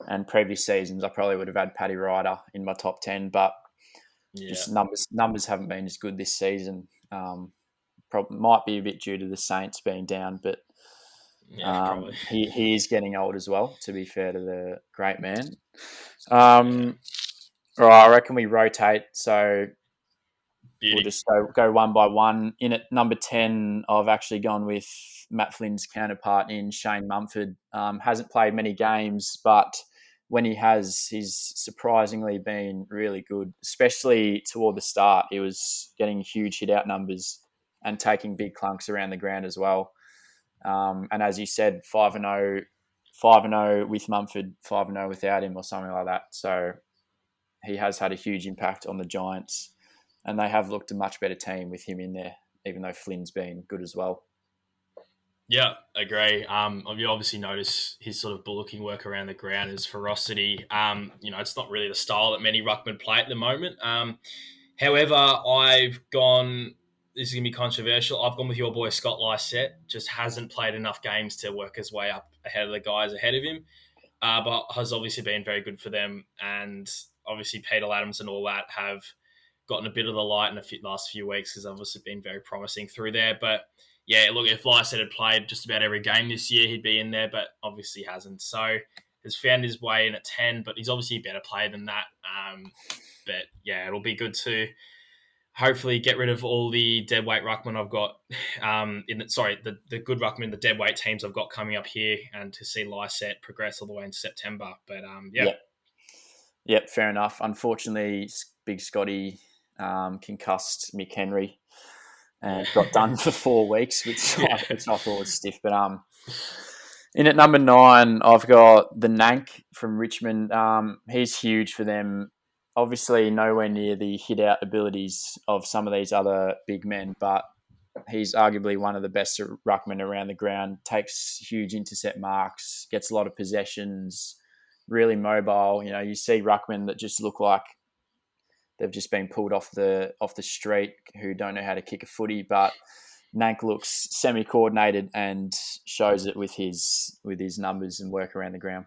and previous seasons, I probably would have had Paddy Ryder in my top 10, but just numbers haven't been as good this season. Might be a bit due to the Saints being down, but probably. he is getting old as well, to be fair to the great man. All right, I reckon we rotate. So we'll just go one by one. In at number 10, I've actually gone with Matt Flynn's counterpart in Shane Mumford. Hasn't played many games, but when he has, he's surprisingly been really good, especially toward the start. He was getting huge hit-out numbers and taking big clunks around the ground as well. And as you said, 5-0 with Mumford, 5-0 without him or something like that. So he has had a huge impact on the Giants, and they have looked a much better team with him in there, even though Flynn's been good as well. Yeah, agree. You obviously notice his sort of bullocking work around the ground, his ferocity. It's not really the style that many ruckmen play at the moment. However, I've gone. This is going to be controversial. I've gone with your boy Scott Lysette. Just hasn't played enough games to work his way up ahead of the guys ahead of him, but has obviously been very good for them. And obviously Peter Adams and all that have gotten a bit of the light in the last few weeks because obviously been very promising through there. But yeah, look, if Lysette had played just about every game this year, he'd be in there, but obviously hasn't. So has found his way in at 10, but he's obviously a better player than that. But yeah, it'll be good to hopefully get rid of all the deadweight ruckmen I've got the good ruckmen, the deadweight teams I've got coming up here, and to see Lysette progress all the way into September. But Yep, fair enough. Unfortunately, Big Scotty concussed Mick Henry and got done for 4 weeks, which I thought was stiff. But in at number 9, I've got the Nank from Richmond. He's huge for them. Obviously, nowhere near the hit-out abilities of some of these other big men, but he's arguably one of the best ruckmen around the ground, takes huge intercept marks, gets a lot of possessions, really mobile. You see ruckmen that just look like they've just been pulled off the street who don't know how to kick a footy, but Nank looks semi-coordinated and shows it with his numbers and work around the ground.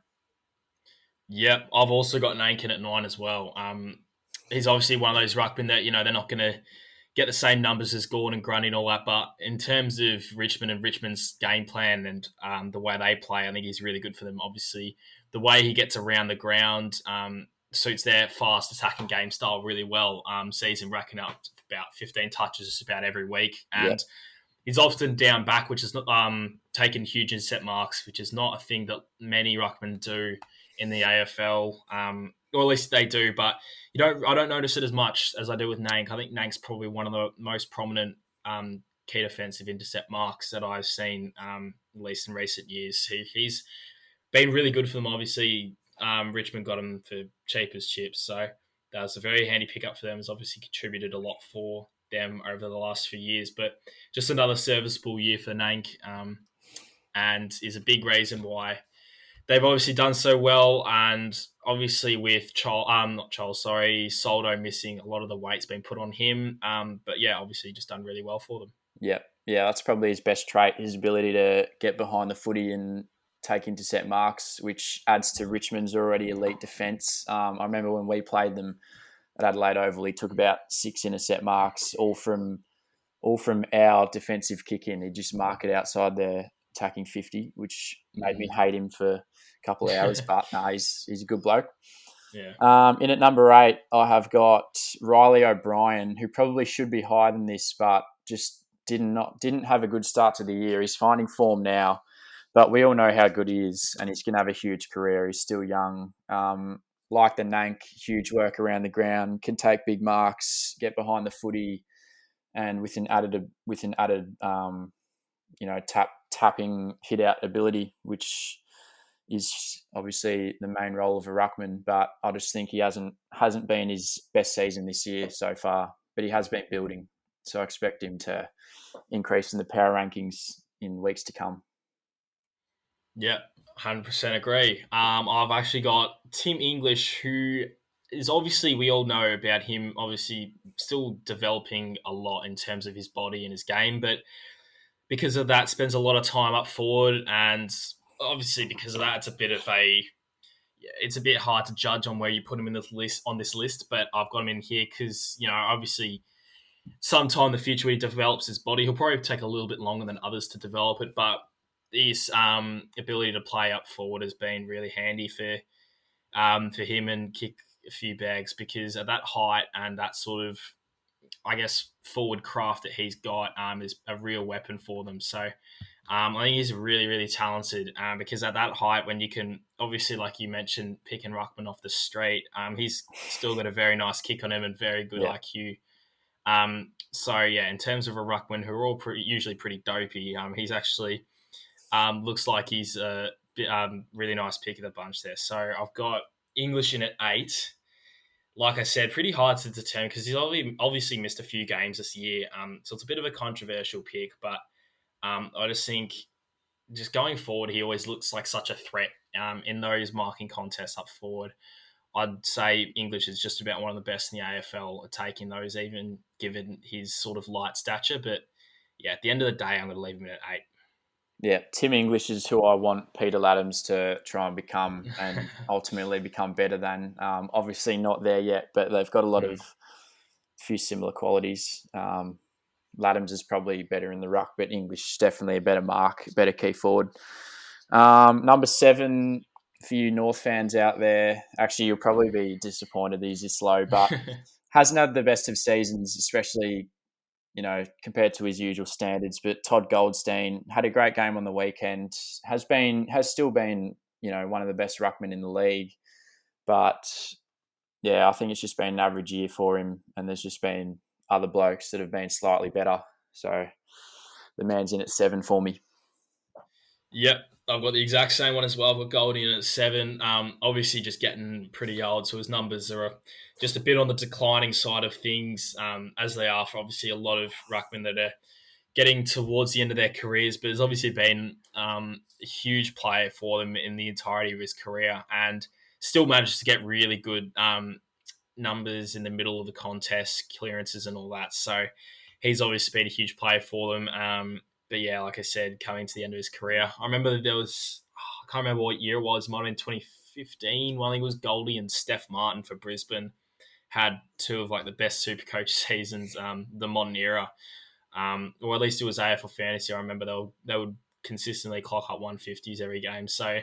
Yep, I've also got Nankin at 9 as well. He's obviously one of those ruckmen that, they're not going to get the same numbers as Gordon and Grundy and all that, but in terms of Richmond and Richmond's game plan and the way they play, I think he's really good for them. Obviously, the way he gets around the ground suits their fast attacking game style really well. Sees him racking up about 15 touches just about every week, and he's often down back, which is not taking huge intercept marks, which is not a thing that many ruckmen do in the AFL, or at least they do, but I don't notice it as much as I do with Nank. I think Nank's probably one of the most prominent key defensive intercept marks that I've seen, at least in recent years. He's been really good for them. Obviously, Richmond got him for cheap as chips, so that was a very handy pickup for them. Has obviously contributed a lot for them over the last few years, but just another serviceable year for Nank, and is a big reason why they've obviously done so well. And obviously with Soldo missing, a lot of the weight's been put on him. But yeah, obviously just done really well for them. Yeah, Yeah, that's probably his best trait, his ability to get behind the footy and take intercept marks, which adds to Richmond's already elite defence. I remember when we played them at Adelaide Oval, he took about 6 intercept marks, all from our defensive kick in. He'd just mark it outside their attacking 50, which made me hate him for a couple of hours. But no, he's a good bloke. Yeah. In at number 8, I have got Riley O'Brien, who probably should be higher than this, but just didn't have a good start to the year. He's finding form now, but we all know how good he is, and he's going to have a huge career. He's still young. Like the Nank, huge work around the ground, can take big marks, get behind the footy, and with an added tapping hit out ability, which is obviously the main role of a ruckman. But I just think he hasn't been his best season this year so far, but he has been building, so I expect him to increase in the power rankings in weeks to come. Yeah, 100% agree. I've actually got Tim English, who is obviously, we all know about him, obviously still developing a lot in terms of his body and his game, but because of that, spends a lot of time up forward, and obviously because of that, it's a bit hard to judge on where you put him in this list. But I've got him in here because obviously sometime in the future when he develops his body, he'll probably take a little bit longer than others to develop it, but his ability to play up forward has been really handy for him and kick a few bags, because at that height and that sort of, I guess, forward craft that he's got is a real weapon for them. So I think he's really, really talented because at that height, when you can, obviously, like you mentioned, pick and ruckman off the street, he's still got a very nice kick on him and very good IQ. So, yeah, in terms of a ruckman who are all usually pretty dopey, he's actually looks like he's a really nice pick of the bunch there. So I've got English in at 8. Like I said, pretty hard to determine because he's obviously missed a few games this year. So it's a bit of a controversial pick, but I just think just going forward, he always looks like such a threat in those marking contests up forward. I'd say English is just about one of the best in the AFL at taking those, even given his sort of light stature. But yeah, at the end of the day, I'm going to leave him at 8. Yeah, Tim English is who I want Peter Laddams to try and become and ultimately become better than. Obviously not there yet, but they've got a few similar qualities. Laddams is probably better in the ruck, but English is definitely a better mark, better key forward. Number 7, for you North fans out there, actually you'll probably be disappointed that he's this low, but hasn't had the best of seasons, especially compared to his usual standards. But Todd Goldstein had a great game on the weekend, has still been, one of the best ruckmen in the league. But yeah, I think it's just been an average year for him, and there's just been other blokes that have been slightly better. So the man's in at 7 for me. Yep, I've got the exact same one as well. I've got Goldie in at 7. Obviously, just getting pretty old, so his numbers are just a bit on the declining side of things, as they are for obviously a lot of ruckmen that are getting towards the end of their careers. But there's obviously been a huge player for them in the entirety of his career, and still manages to get really good numbers in the middle of the contest, clearances and all that. So he's obviously been a huge player for them. But yeah, like I said, coming to the end of his career, I remember that I can't remember what year it was, might have been 2015. Well, I think it was Goldie and Steph Martin for Brisbane had 2 of like the best SuperCoach seasons, the modern era. Or at least it was AFL Fantasy. I remember they would consistently clock up 150s every game. So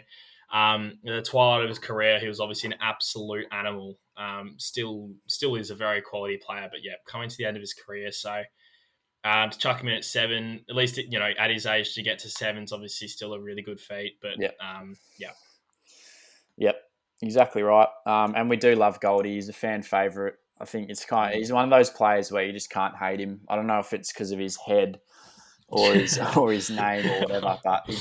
in the twilight of his career, he was obviously an absolute animal. Still is a very quality player, but yeah, coming to the end of his career. So to chuck him in at 7, at least at his age to get to 7 is obviously still a really good feat. But yeah. Yep, exactly right. And we do love Goldie. He's a fan favourite. I think he's one of those players where you just can't hate him. I don't know if it's because of his head or his name or whatever, but he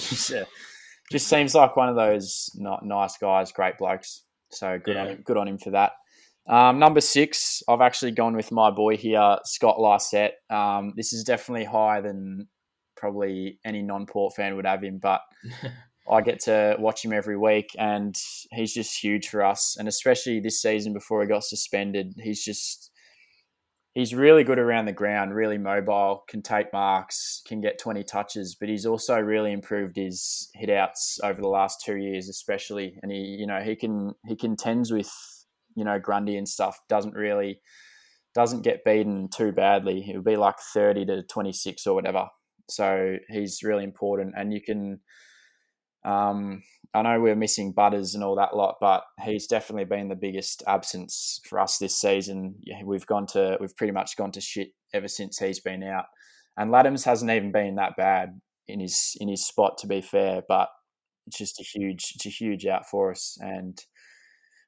just seems like one of those nice guys, great blokes. So good on him. Good on him for that. Number 6, I've actually gone with my boy here, Scott Lysette. This is definitely higher than probably any non-Port fan would have him, but I get to watch him every week, and he's just huge for us. And especially this season before he got suspended, he's he's really good around the ground, really mobile, can take marks, can get 20 touches, but he's also really improved his hit outs over the last 2 years, especially. And he contends with, Grundy and stuff, doesn't get beaten too badly. It would be like 30 to 26 or whatever. So he's really important. And you can, I know we're missing Butters and all that lot, but he's definitely been the biggest absence for us this season. Yeah, we've pretty much gone to shit ever since he's been out. And Laddams hasn't even been that bad in his spot, to be fair, but it's just a huge out for us, and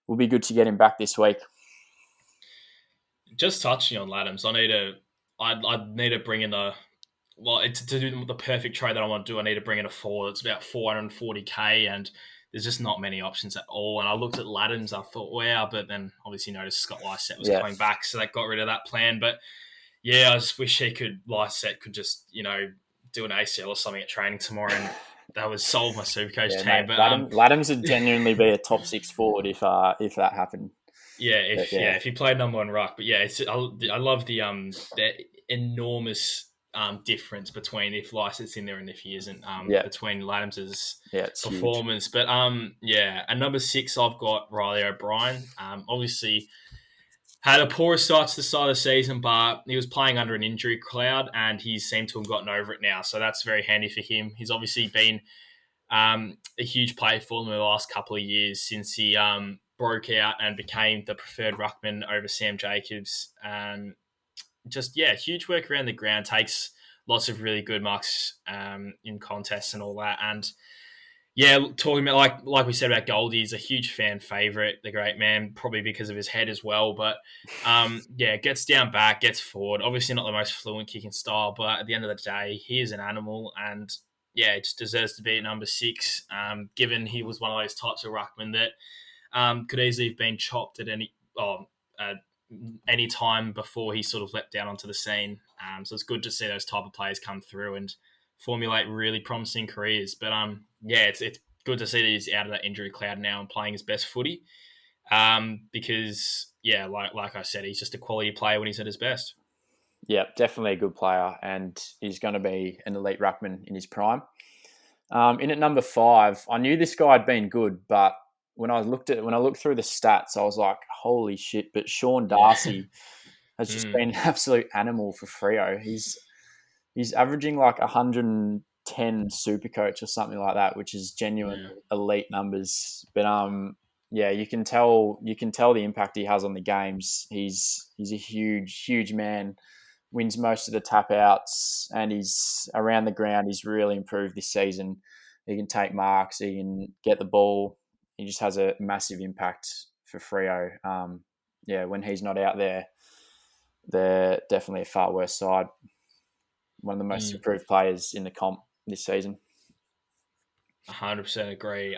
will be good to get him back this week. Just touching on Laddams, I need to bring in to do the perfect trade that I want to do, I need to bring in a forward. It's about 440k, and there's just not many options at all. And I looked at Laddams, I thought, wow, but then obviously noticed Scott Lysett was coming back, so that got rid of that plan. But yeah, I just wish Lysett could just, do an ACL or something at training tomorrow, and that would solve my SuperCoach team. Mate, but Laddams would genuinely be a top 6 forward if that happened. If he played number 1 ruck. But yeah, I love the enormous difference between if Lycett's in there and if he isn't, between Laddams' performance. Huge. But at number 6, I've got Riley O'Brien. Obviously had a poor start to the start of the season, but he was playing under an injury cloud, and he seemed to have gotten over it now. So that's very handy for him. He's obviously been a huge player for them in the last couple of years since he broke out and became the preferred ruckman over Sam Jacobs. And huge work around the ground, takes lots of really good marks in contests and all that. And talking about like we said about Goldie, he's a huge fan favourite, the great man, probably because of his head as well. But gets down back, gets forward. Obviously not the most fluent kicking style, but at the end of the day, he is an animal, and it just deserves to be at number 6. Given he was one of those types of ruckman that could easily have been chopped at any time before he sort of leapt down onto the scene. So it's good to see those type of players come through and formulate really promising careers. But it's good to see that he's out of that injury cloud now and playing his best footy. Because like I said, he's just a quality player when he's at his best. Yeah, definitely a good player, and he's going to be an elite ruckman in his prime. In at number 5, I knew this guy had been good, but when I looked through the stats, I was like, holy shit. But Sean Darcy has just been an absolute animal for Freo. He's averaging like 110 SuperCoach or something like that, which is genuine elite numbers. But you can tell the impact he has on the games. He's a huge man, wins most of the tap outs, and he's around the ground. He's really improved this season. He can take marks, he can get the ball. He just has a massive impact for Freo. When he's not out there, they're definitely a far worse side. One of the most improved players in the comp this season. 100% agree.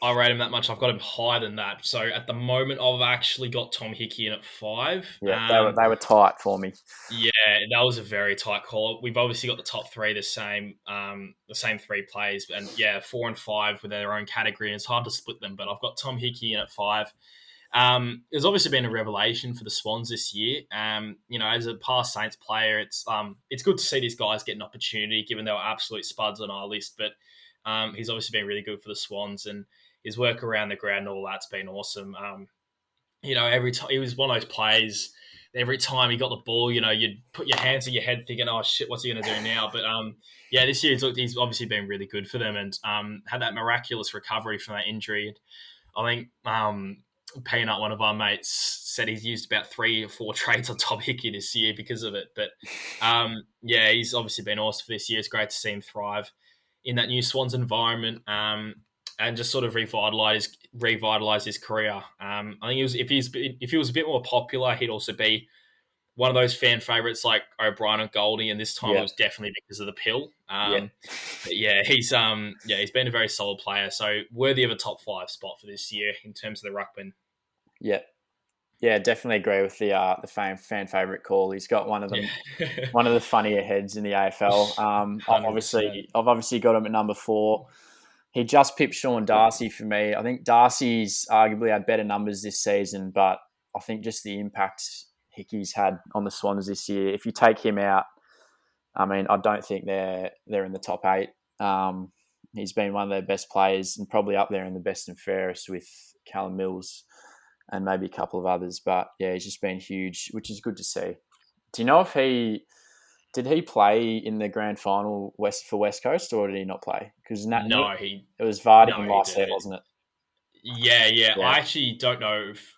I rate him that much. I've got him higher than that. So at the moment, I've actually got Tom Hickey in at 5. Yeah, they were tight for me. Yeah, that was a very tight call. We've obviously got the top 3 the same 3 players, and 4 and 5 with their own category. And it's hard to split them, but I've got Tom Hickey in at 5. There's obviously been a revelation for the Swans this year. As a past Saints player, it's good to see these guys get an opportunity, given they were absolute spuds on our list. But he's obviously been really good for the Swans, and his work around the ground and all that's been awesome. Every time he was one of those players. Every time he got the ball, you'd put your hands to your head thinking, "Oh shit, what's he going to do now?" But this year he's obviously been really good for them, and had that miraculous recovery from that injury. I think Peanut, one of our mates, said he's used about 3 or 4 trades on Tom Hickey this year because of it. But he's obviously been awesome for this year. It's great to see him thrive in that new Swans environment, and just sort of revitalize his career. I think if he was a bit more popular, he'd also be one of those fan favorites like O'Brien and Goldie. And this time it was definitely because of the pill. He's been a very solid player, so worthy of a top 5 spot for this year in terms of the ruckman. Yeah, definitely agree with the fan favorite call. He's got one of them, one of the funnier heads in the AFL. I've obviously got him at number 4. He just pipped Sean Darcy for me. I think Darcy's arguably had better numbers this season, but I think just the impact Hickey's had on the Swans this year. If you take him out, I mean, I don't think they're in the top 8. He's been one of their best players and probably up there in the best and fairest with Callum Mills and maybe a couple of others. But yeah, he's just been huge, which is good to see. Do you know if did he play in the grand final for West Coast, or did he not play? Because it was Vardy and Lycett, wasn't it? Yeah. I actually don't know if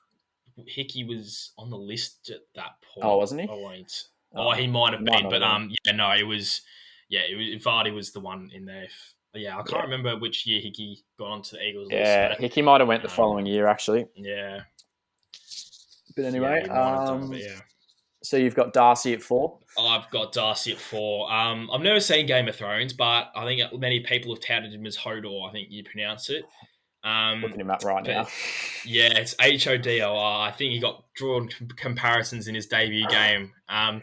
Hickey was on the list at that point. Oh, wasn't he? He might have been, but it was. Yeah, Vardy was the one in there. I can't remember which year Hickey got onto the Eagles list. Yeah, Hickey might have went the following year, actually. Yeah. But anyway, he might have done, but yeah. So you've got Darcy at 4? I've got Darcy at 4. I've never seen Game of Thrones, but I think many people have touted him as Hodor. I think you pronounce it. Looking him up right now. Yeah, it's Hodor. I think he got drawn comparisons in his debut game. I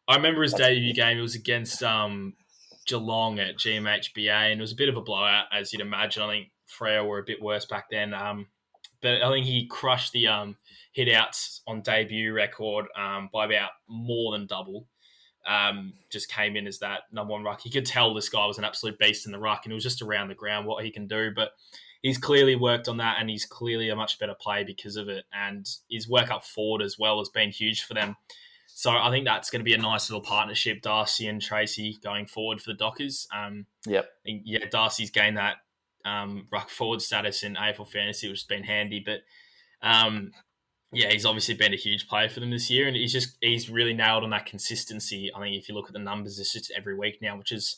remember his debut game. It was against Geelong at GMHBA, and it was a bit of a blowout, as you'd imagine. I think Freo were a bit worse back then. But I think he crushed the hit-outs on debut record by about more than double. Just came in as that number 1 ruck. You could tell this guy was an absolute beast in the ruck, and it was just around the ground what he can do. But he's clearly worked on that, and he's clearly a much better player because of it. And his work up forward as well has been huge for them. So I think that's going to be a nice little partnership, Darcy and Tracy, going forward for the Dockers. Darcy's gained that ruck forward status in AFL Fantasy, which has been handy. But he's obviously been a huge player for them this year, and he's really nailed on that consistency. I think if you look at the numbers, it's just every week now, which is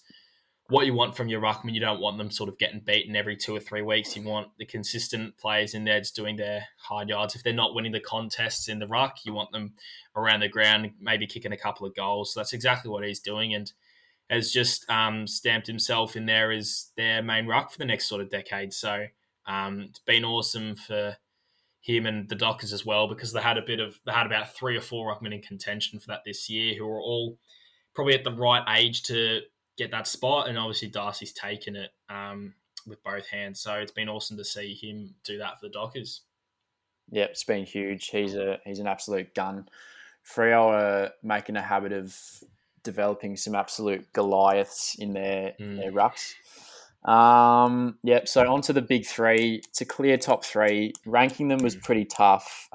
what you want from your ruckman. You don't want them sort of getting beaten every 2 or 3 weeks. You want the consistent players in there just doing their hard yards. If they're not winning the contests in the ruck, you want them around the ground, maybe kicking a couple of goals. So that's exactly what he's doing, and has just stamped himself in there as their main ruck for the next sort of decade. So it's been awesome for him and the Dockers as well, because they had about 3 or 4 ruckmen in contention for that this year, who are all probably at the right age to get that spot, and obviously Darcy's taken it with both hands. So it's been awesome to see him do that for the Dockers. Yeah, it's been huge. He's an absolute gun. Freo are making a habit of developing some absolute Goliaths in their rucks. So on to the big 3. To clear top 3, ranking them was pretty tough.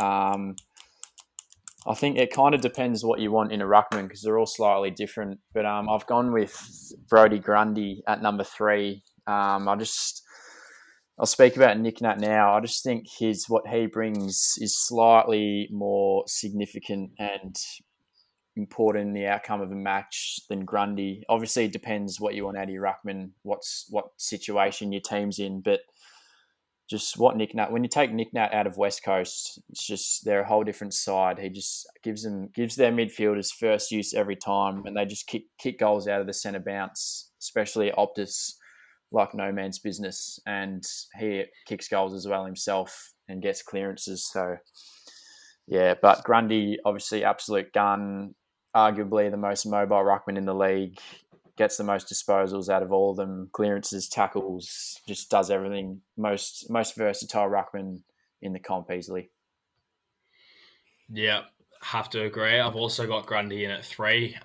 I think it kind of depends what you want in a ruckman, because they're all slightly different. But I've gone with Brodie Grundy at number 3. I'll speak about Nick Nat now. I just think what he brings is slightly more significant and important in the outcome of a match than Grundy. Obviously, it depends what you want out of your ruckman, what situation your team's in, but just what Nick Nat, when you take Nick Nat out of West Coast, it's just they're a whole different side. He just gives their midfielders first use every time, and they just kick goals out of the centre bounce, especially Optus, like no man's business. And he kicks goals as well himself and gets clearances. So yeah, but Grundy, obviously absolute gun, arguably the most mobile ruckman in the league. Gets the most disposals out of all of them, clearances, tackles, just does everything. Most versatile ruckman in the comp easily. Yeah, have to agree. I've also got Grundy in at 3.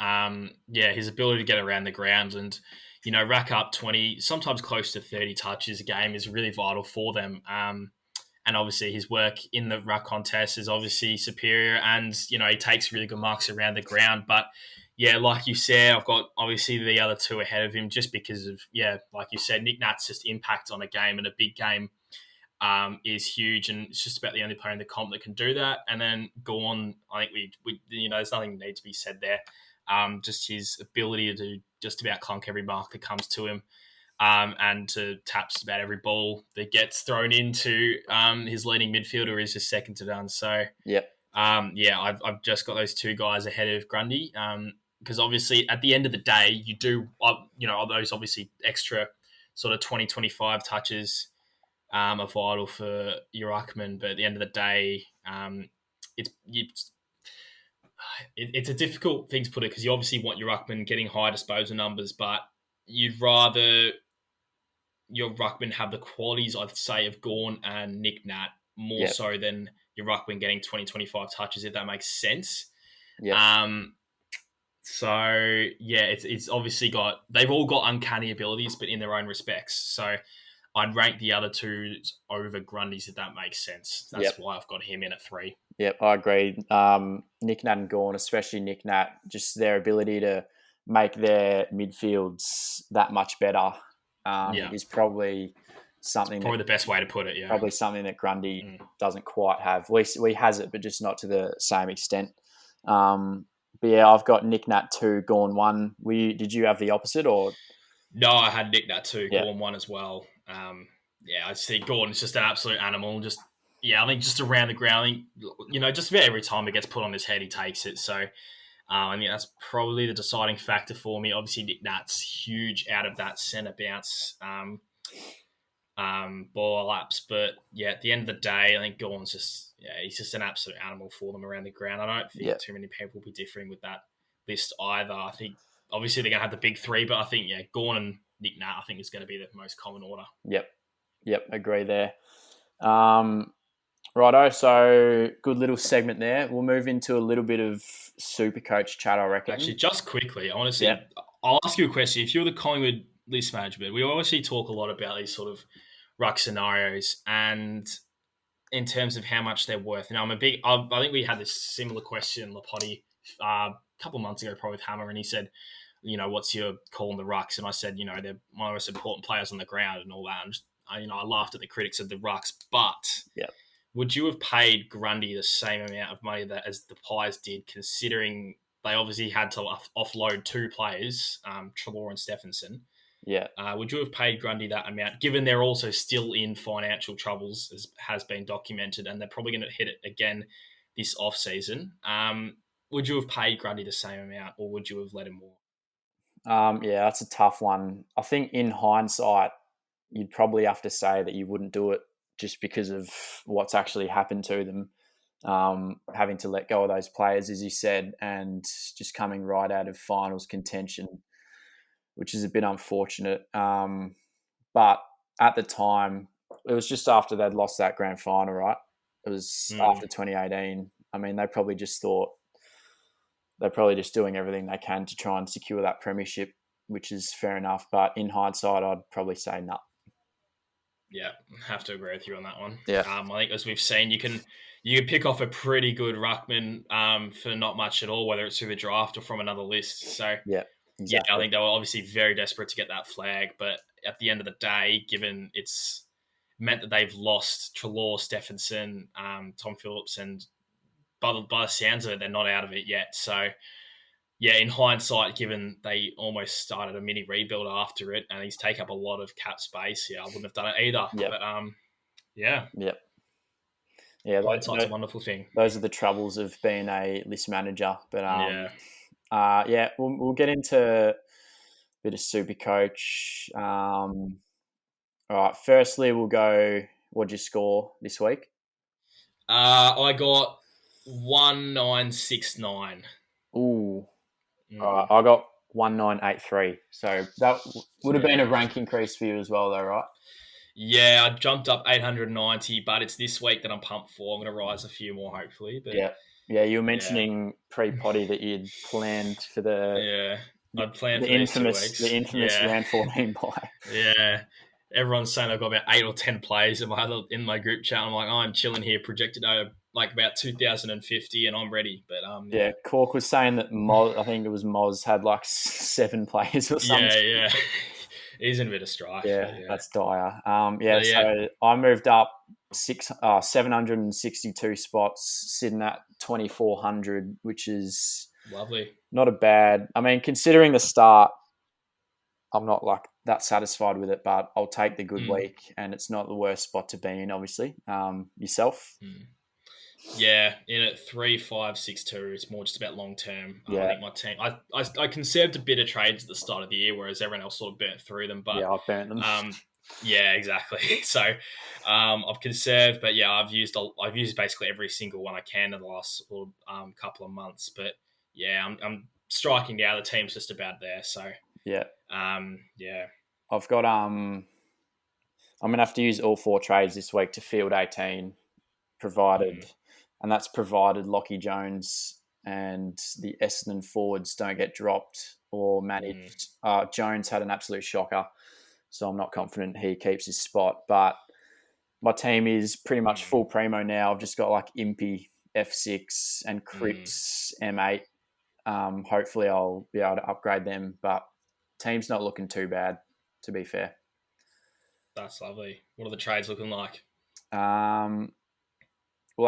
His ability to get around the ground and, rack up 20, sometimes close to 30 touches a game is really vital for them. And obviously his work in the ruck contest is obviously superior, and, he takes really good marks around the ground. But yeah, like you said, I've got obviously the other 2 ahead of him just because of, like you said, Nick Nat's just impact on a game, and a big game is huge, and it's just about the only player in the comp that can do that. And then go on, I think we there's nothing that needs to be said there. Just his ability to just about clunk every mark that comes to him, and to tap just about every ball that gets thrown into his leading midfielder is just second to none. So yep. I've just got those 2 guys ahead of Grundy, because obviously at the end of the day, you do, those obviously extra sort of 20, 25 touches are vital for your ruckman. But at the end of the day, it's a difficult thing to put it, because you obviously want your ruckman getting high disposal numbers, but you'd rather your ruckman have the qualities, I'd say, of Gawn and Nick Nat more so than your ruckman getting 20, 25 touches, if that makes sense. Yeah. So yeah, it's obviously they've all got uncanny abilities, but in their own respects. So I'd rank the other two over Grundy's if that makes sense. Yep. That's why I've got him in at 3. Yep, I agree. Nick Nat and Gawn, especially Nick Nat, just their ability to make their midfields that much better Yeah, is probably something probably the best way to put it. Yeah. that Grundy doesn't quite have. At least he has it, but just not to the same extent. But yeah, I've got Nick Nat 2, Gawn 1. Did you have the opposite or? No, I had Nick Nat 2, Yeah, Gorn 1 as well. Yeah, I see Gordon's just an absolute animal. I think just around the ground, just about every time it gets put on his head, he takes it. So I think that's probably the deciding factor for me. Obviously, Nick Nat's huge out of that centre bounce ball laps. But yeah, at the end of the day, I think he's just an absolute animal for them around the ground. I don't think yeah, too many people will be differing with that list either. I think obviously they're going to have the big 3, but I think, Gawn and Nick Nat, I think is going to be the most common order. Yep, agree there. Righto, so good little segment there. We'll move into a little bit of SuperCoach chat, I reckon. Actually, just quickly, I want to see. I'll ask you a question. If you're the Collingwood list management, we obviously talk a lot about these sort of ruck scenarios and in terms of how much they're worth. Now, I think we had this similar question, Lapotty, a couple of months ago, probably with Hammer, and he said, what's your call on the rucks? And I said, they're one of the most important players on the ground and all that. And I laughed at the critics of the rucks, but would you have paid Grundy the same amount of money as the Pies did, considering they obviously had to offload 2 players, Treloar and Stephenson? Yeah. Would you have paid Grundy that amount, given they're also still in financial troubles, as has been documented, and they're probably going to hit it again this off-season? Would you have paid Grundy the same amount, or would you have let him walk? Yeah, that's a tough one. I think in hindsight, you'd probably have to say that you wouldn't do it just because of what's actually happened to them. Having to let go of those players, as you said, and just coming right out of finals contention, which is a bit unfortunate. But at the time, it was just after they'd lost that grand final, right? It was after 2018. I mean, they probably just thought they're probably just doing everything they can to try and secure that premiership, which is fair enough. But in hindsight, I'd probably say no. Yeah, have to agree with you on that one. Yeah. I think as we've seen, you can pick off a pretty good ruckman for not much at all, whether it's through the draft or from another list. So yeah, exactly. I think they were obviously very desperate to get that flag, but at the end of the day, given it's meant that they've lost Treloar, Stephenson, Tom Phillips, and by the sounds of it, they're not out of it yet. So yeah, in hindsight, given they almost started a mini rebuild after it, and he's taken up a lot of cap space, I wouldn't have done it either. Yep. But yeah, hindsight's a wonderful thing. Those are the troubles of being a list manager. But we'll get into a bit of SuperCoach. All right, firstly, we'll go. What'd you score this week? I got 1969. Ooh. All right, I got 1983. So that would have been a rank increase for you as well, though, right? Yeah, I jumped up 890, but it's this week that I'm pumped for. I'm going to rise a few more, hopefully. But yeah, you were mentioning pre-potty that you'd planned for I'd planned the for infamous these round 14 buy. Yeah. Everyone's saying I've got about 8 or 10 plays in my group chat. I'm like, I'm chilling here, projected over like about 2050, and I'm ready. But Cork was saying that Moz, I think it was Moz, had like 7 players or something. Yeah. He's in a bit of strife. Yeah, that's dire. So I moved up 762 spots, sitting at 2,400, which is lovely. Not a bad. I mean, considering the start, I'm not like that satisfied with it, but I'll take the good week, and it's not the worst spot to be in, obviously. Yourself? Yeah, in at 3, 5, 6, 2. It's more just about long term. Yeah. I think my team. I conserved a bit of trades at the start of the year, whereas everyone else sort of burnt through them. But I've burnt them. Yeah, exactly. So I've conserved, but I've used basically every single one I can in the last couple of months. But I'm striking now. The team's just about there. So I've got I'm gonna have to use all 4 trades this week to field 18, provided, and that's provided Lockie Jones and the Essendon forwards don't get dropped or managed. Jones had an absolute shocker, so I'm not confident he keeps his spot. But my team is pretty much full primo now. I've just got like Impey F6 and Cripps M8. Hopefully I'll be able to upgrade them, but team's not looking too bad, to be fair. That's lovely. What are the trades looking like? Well,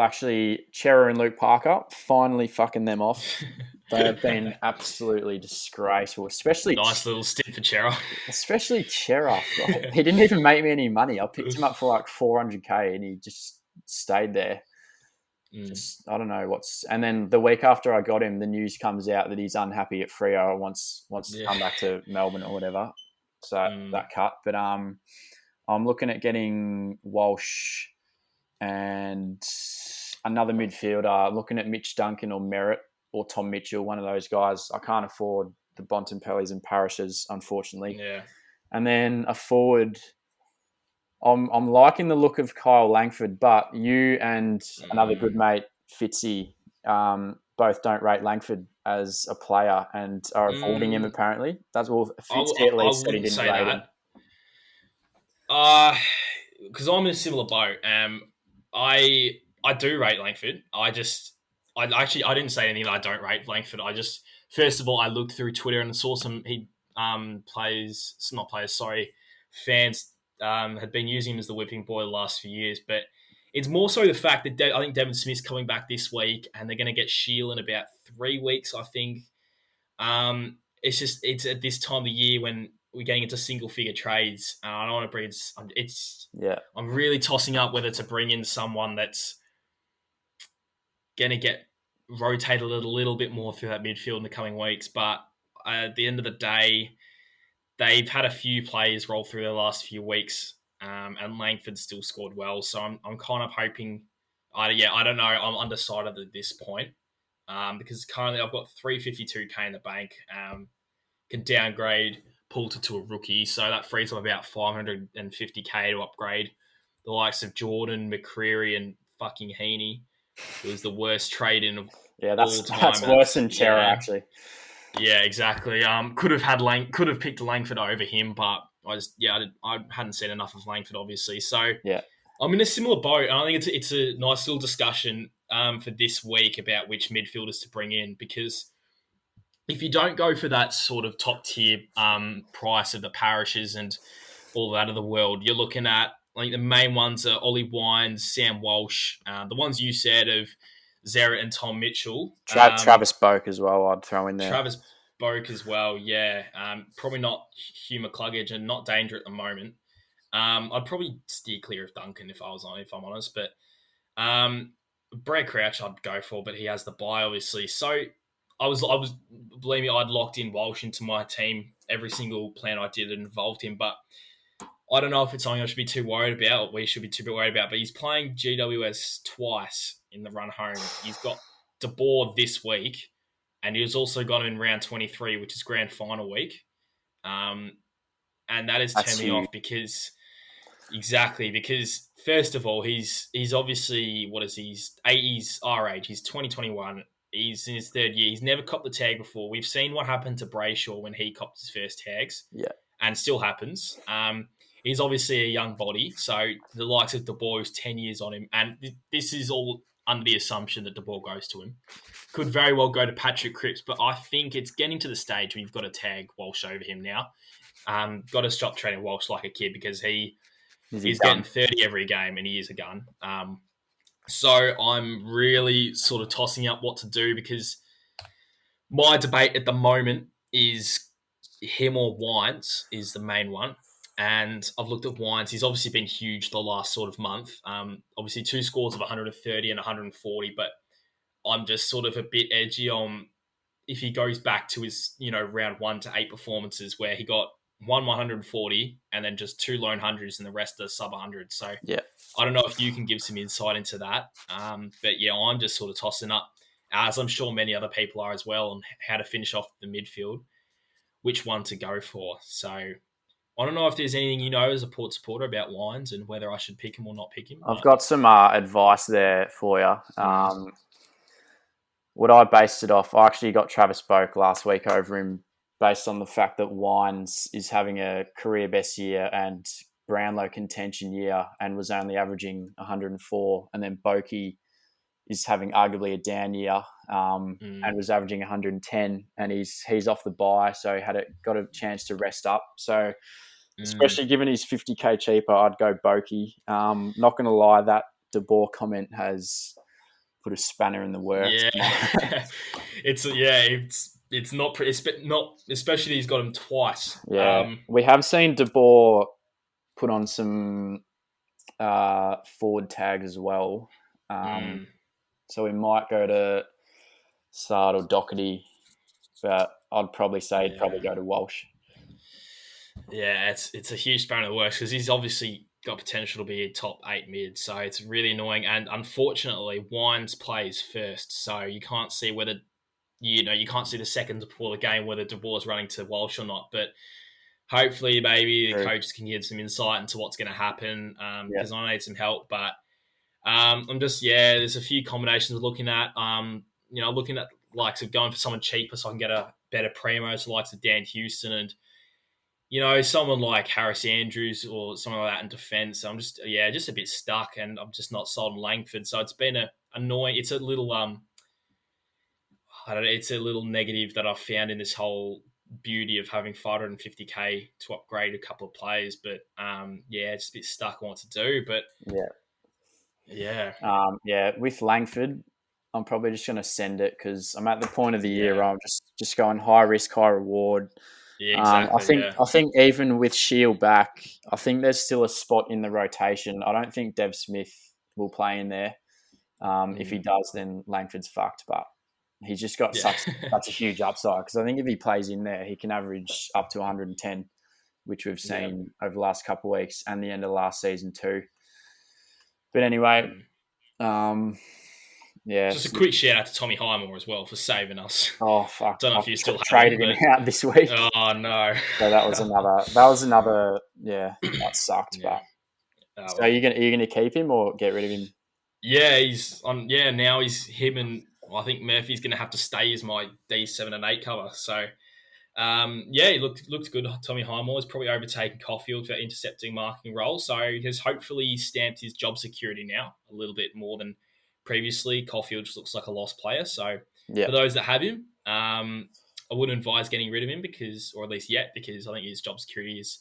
actually, Chera and Luke Parker finally fucking them off. They have been absolutely disgraceful, especially nice little stint for Chera. Especially Chera. He didn't even make me any money. I picked him up for like 400k and he just stayed there. Just I don't know what's. And then the week after I got him, the news comes out that he's unhappy at Freo, wants to come back to Melbourne or whatever. So that cut. But I'm looking at getting Walsh and another midfielder. Looking at Mitch Duncan or Merritt or Tom Mitchell, one of those guys. I can't afford the Bontempellis and Parishes, unfortunately. Yeah. And then a forward. I'm liking the look of Kyle Langford, but you and another good mate, Fitzy, both don't rate Langford as a player and are avoiding him apparently. That's all. Fitzy at least said he didn't rate him. Because I'm in a similar boat. I do rate Langford. I didn't say anything that I don't rate Langford. First of all, I looked through Twitter and saw fans had been using him as the whipping boy the last few years, but it's more so the fact that I think Devon Smith's coming back this week and they're going to get Shield in about 3 weeks, I think. It's at this time of the year when we're getting into single-figure trades. I don't want to bring I'm really tossing up whether to bring in someone that's going to get rotated a little bit more through that midfield in the coming weeks. But at the end of the day, they've had a few players roll through the last few weeks, and Langford still scored well. So I'm kind of hoping. I don't know. I'm undecided at this point because currently I've got 352k in the bank. Can downgrade Poulter to a rookie, so that frees up about 550k to upgrade the likes of Jordan, McCreary, and fucking Heaney. It was the worst trade in all time. That's worse than Chera, actually. Yeah, exactly. Could have picked Langford over him, but I hadn't seen enough of Langford, obviously. So I'm in a similar boat, and I think it's a nice little discussion for this week about which midfielders to bring in, because if you don't go for that sort of top tier price of the Parishes and all that of the world, you're looking at, like, the main ones are Ollie Wines, Sam Walsh, the ones you said of Zerrett and Tom Mitchell. Travis Boak as well, I'd throw in there. Travis Boak as well, yeah. Probably not Hugh McCluggage and not Danger at the moment. I'd probably steer clear of Duncan if I'm honest. But Brad Crouch I'd go for, but he has the bye, obviously. So believe me, I'd locked in Walsh into my team. Every single plan I did involved him, but I don't know if it's something I should be too worried about, or we should be too worried about, but he's playing GWS twice in the run home. He's got De Boer this week, and he's also got him in round 23, which is grand final week. And that has turned me off because first of all, he's obviously, he's our age. He's 2021. He's in his third year. He's never copped the tag before. We've seen what happened to Brayshaw when he copped his first tags. Yeah. And it still happens. He's obviously a young body, so the likes of De Boer is 10 years on him, and this is all under the assumption that De Boer goes to him. Could very well go to Patrick Cripps, but I think it's getting to the stage where you've got to tag Walsh over him now. Got to stop treating Walsh like a kid, because he's getting 30 every game and he is a gun. So I'm really sort of tossing up what to do, because my debate at the moment is him or Wines is the main one. And I've looked at Wines. He's obviously been huge the last sort of month. Obviously 2 scores of 130 and 140, but I'm just sort of a bit edgy on if he goes back to his, round 1 to 8 performances where he got 140 and then just 2 lone hundreds and the rest are sub 100. So yeah, I don't know if you can give some insight into that. But yeah, I'm just sort of tossing up, as I'm sure many other people are as well, on how to finish off the midfield, which one to go for. So I don't know if there's anything as a Port supporter about Wines and whether I should pick him or not pick him. I've got some advice there for you. what I based it off, I actually got Travis Boak last week over him based on the fact that Wines is having a career best year and Brownlow contention year and was only averaging 104. And then Boakey is having arguably a down year and was averaging 110. And he's off the bye, so got a chance to rest up. So especially given he's 50k cheaper, I'd go Boakey. Not going to lie, that De Boer comment has put a spanner in the works. Yeah, it's not pretty. Not especially he's got him twice. Yeah, we have seen De Boer put on some forward tags as well. So we might go to Sard or Doherty, but I'd probably say he'd probably go to Walsh. Yeah, it's a huge spanner in the works because he's obviously got potential to be a top 8 mid, so it's really annoying. And unfortunately, Wines plays first, so you can't see whether you can't see the seconds before the game whether De Boer's running to Walsh or not. But hopefully, maybe the coaches can give some insight into what's going to happen because I need some help. But I'm just there's a few combinations we're looking at. Looking at likes of going for someone cheaper so I can get a better primo, so likes of Dan Houston and someone like Harris Andrews or someone like that in defence. I'm just a bit stuck, and I'm just not sold on Langford. So it's been annoying. It's a little I don't know. It's a little negative that I've found in this whole beauty of having 550k to upgrade a couple of players. But it's a bit stuck on what to do. But with Langford, I'm probably just going to send it because I'm at the point of the year where I'm just going high risk, high reward. Yeah, exactly. I think even with Shield back, I think there's still a spot in the rotation. I don't think Dev Smith will play in there. If he does, then Langford's fucked. But he's just got such a huge upside because I think if he plays in there, he can average up to 110, which we've seen over the last couple of weeks and the end of last season too. But anyway, just a quick shout out to Tommy Highmore as well for saving us. Oh fuck! Don't know if you still traded him out this week. Oh no! So that was another. Yeah, that sucked. But so are you gonna keep him or get rid of him? Yeah, he's on. Yeah, now he's him, and I think Murphy's gonna have to stay as my D7 and 8 cover. So he looked good. Tommy Highmore is probably overtaken Caulfield for intercepting marking role, so he has hopefully stamped his job security now a little bit more than previously. Caulfield just looks like a lost player. So for those that have him, I wouldn't advise getting rid of him because I think his job security is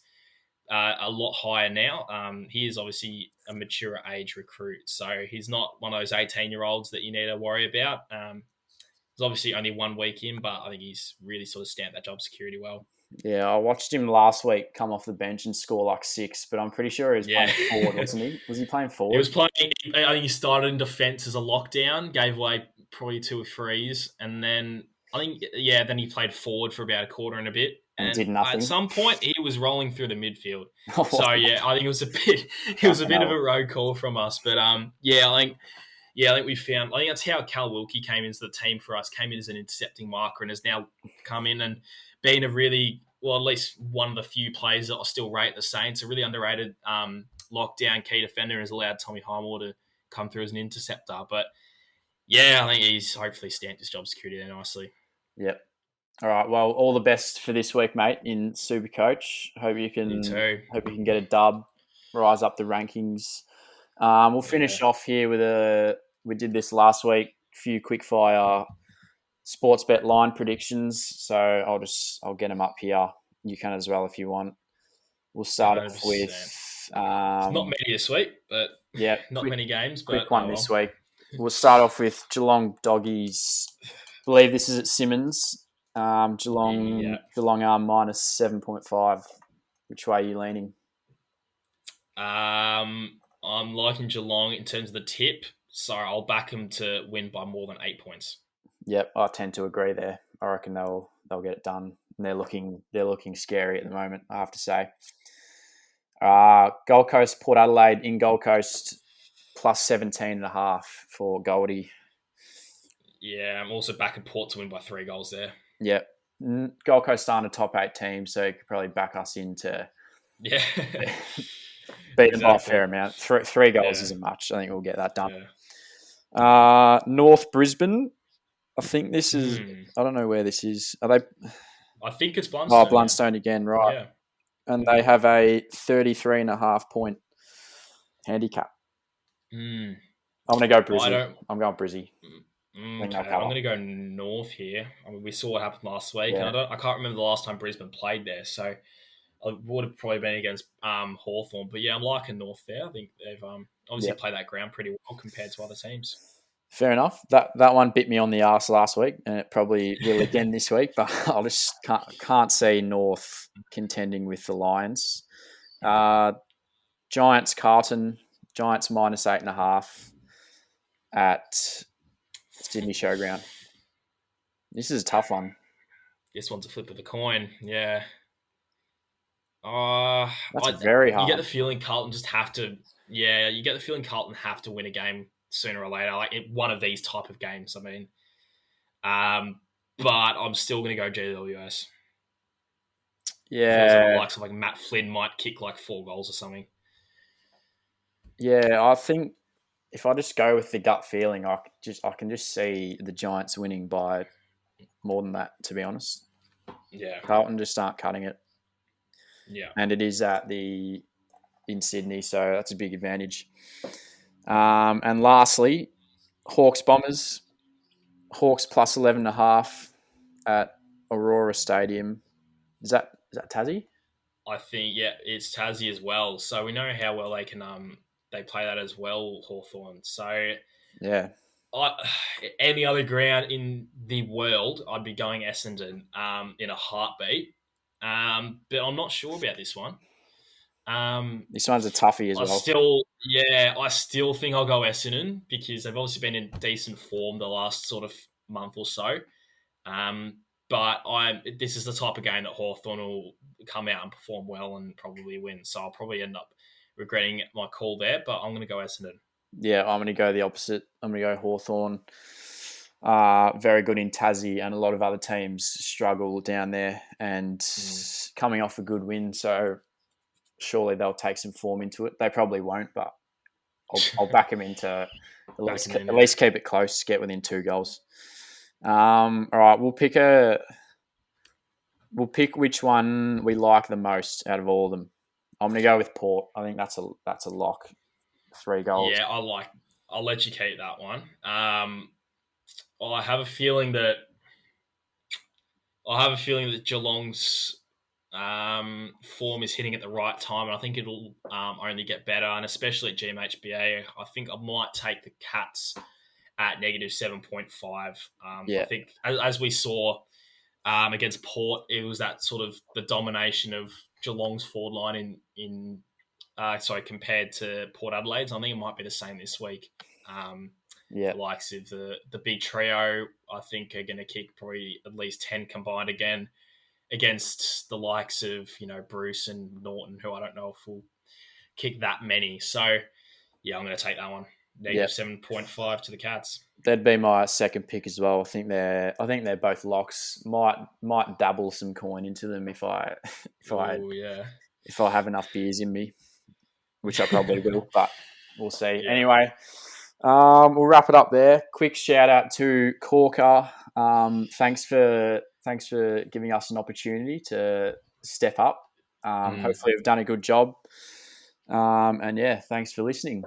a lot higher now. He is obviously a mature age recruit, so he's not one of those 18-year-olds that you need to worry about. There's obviously only 1 week in, but I think he's really sort of stamped that job security well. Yeah, I watched him last week come off the bench and score like 6, but I'm pretty sure he was playing forward, wasn't he? Was he playing forward? He was playing. I think he started in defence as a lockdown, gave away probably 2 or 3s, and then then he played forward for about a quarter and a bit. And did nothing. At some point, he was rolling through the midfield. So I think it was a bit of a road call from us. But I think we found. I think that's how Cal Wilkie came into the team for us. Came in as an intercepting marker and has now come in and been a really at least one of the few players that I still rate the Saints. A really underrated lockdown key defender and has allowed Tommy Highmore to come through as an interceptor. But I think he's hopefully stamped his job security there nicely. Yep. All right. Well, all the best for this week, mate, in SuperCoach. Hope you can get a dub, rise up the rankings. We'll finish off here with we did this last week, a few quickfire sports bet line predictions. So I'll get them up here. You can as well if you want. We'll start off with not many this week, but many games. Quick one this week. We'll start off with Geelong Doggies. I believe this is at Simmons. Geelong are minus 7.5. Which way are you leaning? I'm liking Geelong in terms of the tip, so I'll back them to win by more than 8 points. Yep, I tend to agree there. I reckon they'll get it done. And they're looking scary at the moment, I have to say. Gold Coast, Port Adelaide in Gold Coast plus 17.5 for Goldie. Yeah, I'm also backing Port to win by 3 goals there. Yep. Gold Coast aren't a top 8 team, so you could probably back us into beat them by a fair amount. 3 goals isn't much. I think we'll get that done. Yeah. North Brisbane. I think this is. I don't know where this is. Are they? I think it's Oh, Blundstone. Blundstone again, right? Yeah. And they have a 33.5 point handicap. Mm. I'm going to go I Brizzy. don't. I'm going Brizzy. I think Okay, they'll I'm cover. going to go north here. I mean, we saw what happened last week, Yeah. and I can't remember the last time Brisbane played there, so I would have probably been against Hawthorn. But yeah, I'm liking North there. I think they've obviously Yep. played that ground pretty well compared to other teams. Fair enough. That one bit me on the arse last week, and it probably will again this week. But I just can't see North contending with the Lions. Giants Carlton. Giants -8.5 at Sydney Showground. This is a tough one. This one's a flip of the coin. Yeah. That's very You get hard. the feeling Carlton just have to. Yeah, you get the feeling Carlton have to win a game sooner or later, like one of these type of games. I mean, but I'm still going to go GWS. Feels like the Yeah, likes of like Matt Flynn might kick like 4 goals or something. yeah. I think if I just go with the gut feeling, I can just see the Giants winning by more than that. To be honest, Yeah, Carlton just aren't cutting it, yeah. and it is in Sydney, so that's a big advantage. And lastly, Hawks Bombers. Hawks +11.5 at Aurora Stadium. Is that Tassie? I think it's Tassie as well. So we know how well they play that as well, Hawthorn. So Yeah, I, any other ground in the world, I'd be going Essendon in a heartbeat. But I'm not sure about this one. this one's a toughie as well. I still think I'll go Essendon because they've obviously been in decent form the last sort of month or so. Um, but this is the type of game that Hawthorn will come out and perform well and probably win. So I'll probably end up regretting my call there, but I'm going to go Essendon. Yeah, I'm going to go the opposite. I'm going to go Hawthorn. Very good in Tassie, and a lot of other teams struggle down there and coming off a good win. So surely they'll take some form into it. They probably won't, but I'll back them into at least keep it close, get within 2 goals. All right, we'll pick which one we like the most out of all of them. I'm going to go with Port. I think that's a lock. 3 goals. Yeah, I'll let you keep that one. I have a feeling that Geelong's form is hitting at the right time, and I think it'll only get better, and especially at GMHBA, I think I might take the Cats at -7.5. Yeah. I think as we saw against Port, it was that sort of the domination of Geelong's forward line compared to Port Adelaide's. I think it might be the same this week. Yeah. The likes of the big trio, I think, are going to kick probably at least 10 combined again against the likes of, Bruce and Norton, who I don't know if will kick that many. So, yeah, I'm going to take that one. -7.5 to the Cats. That'd be my second pick as well. I think they're both locks. Might dabble some coin into them if I have enough beers in me, which I probably will, but we'll see. Yeah. Anyway, we'll wrap it up there. Quick shout out to Corker. Thanks for giving us an opportunity to step up. Hopefully, we've done a good job. And yeah, thanks for listening.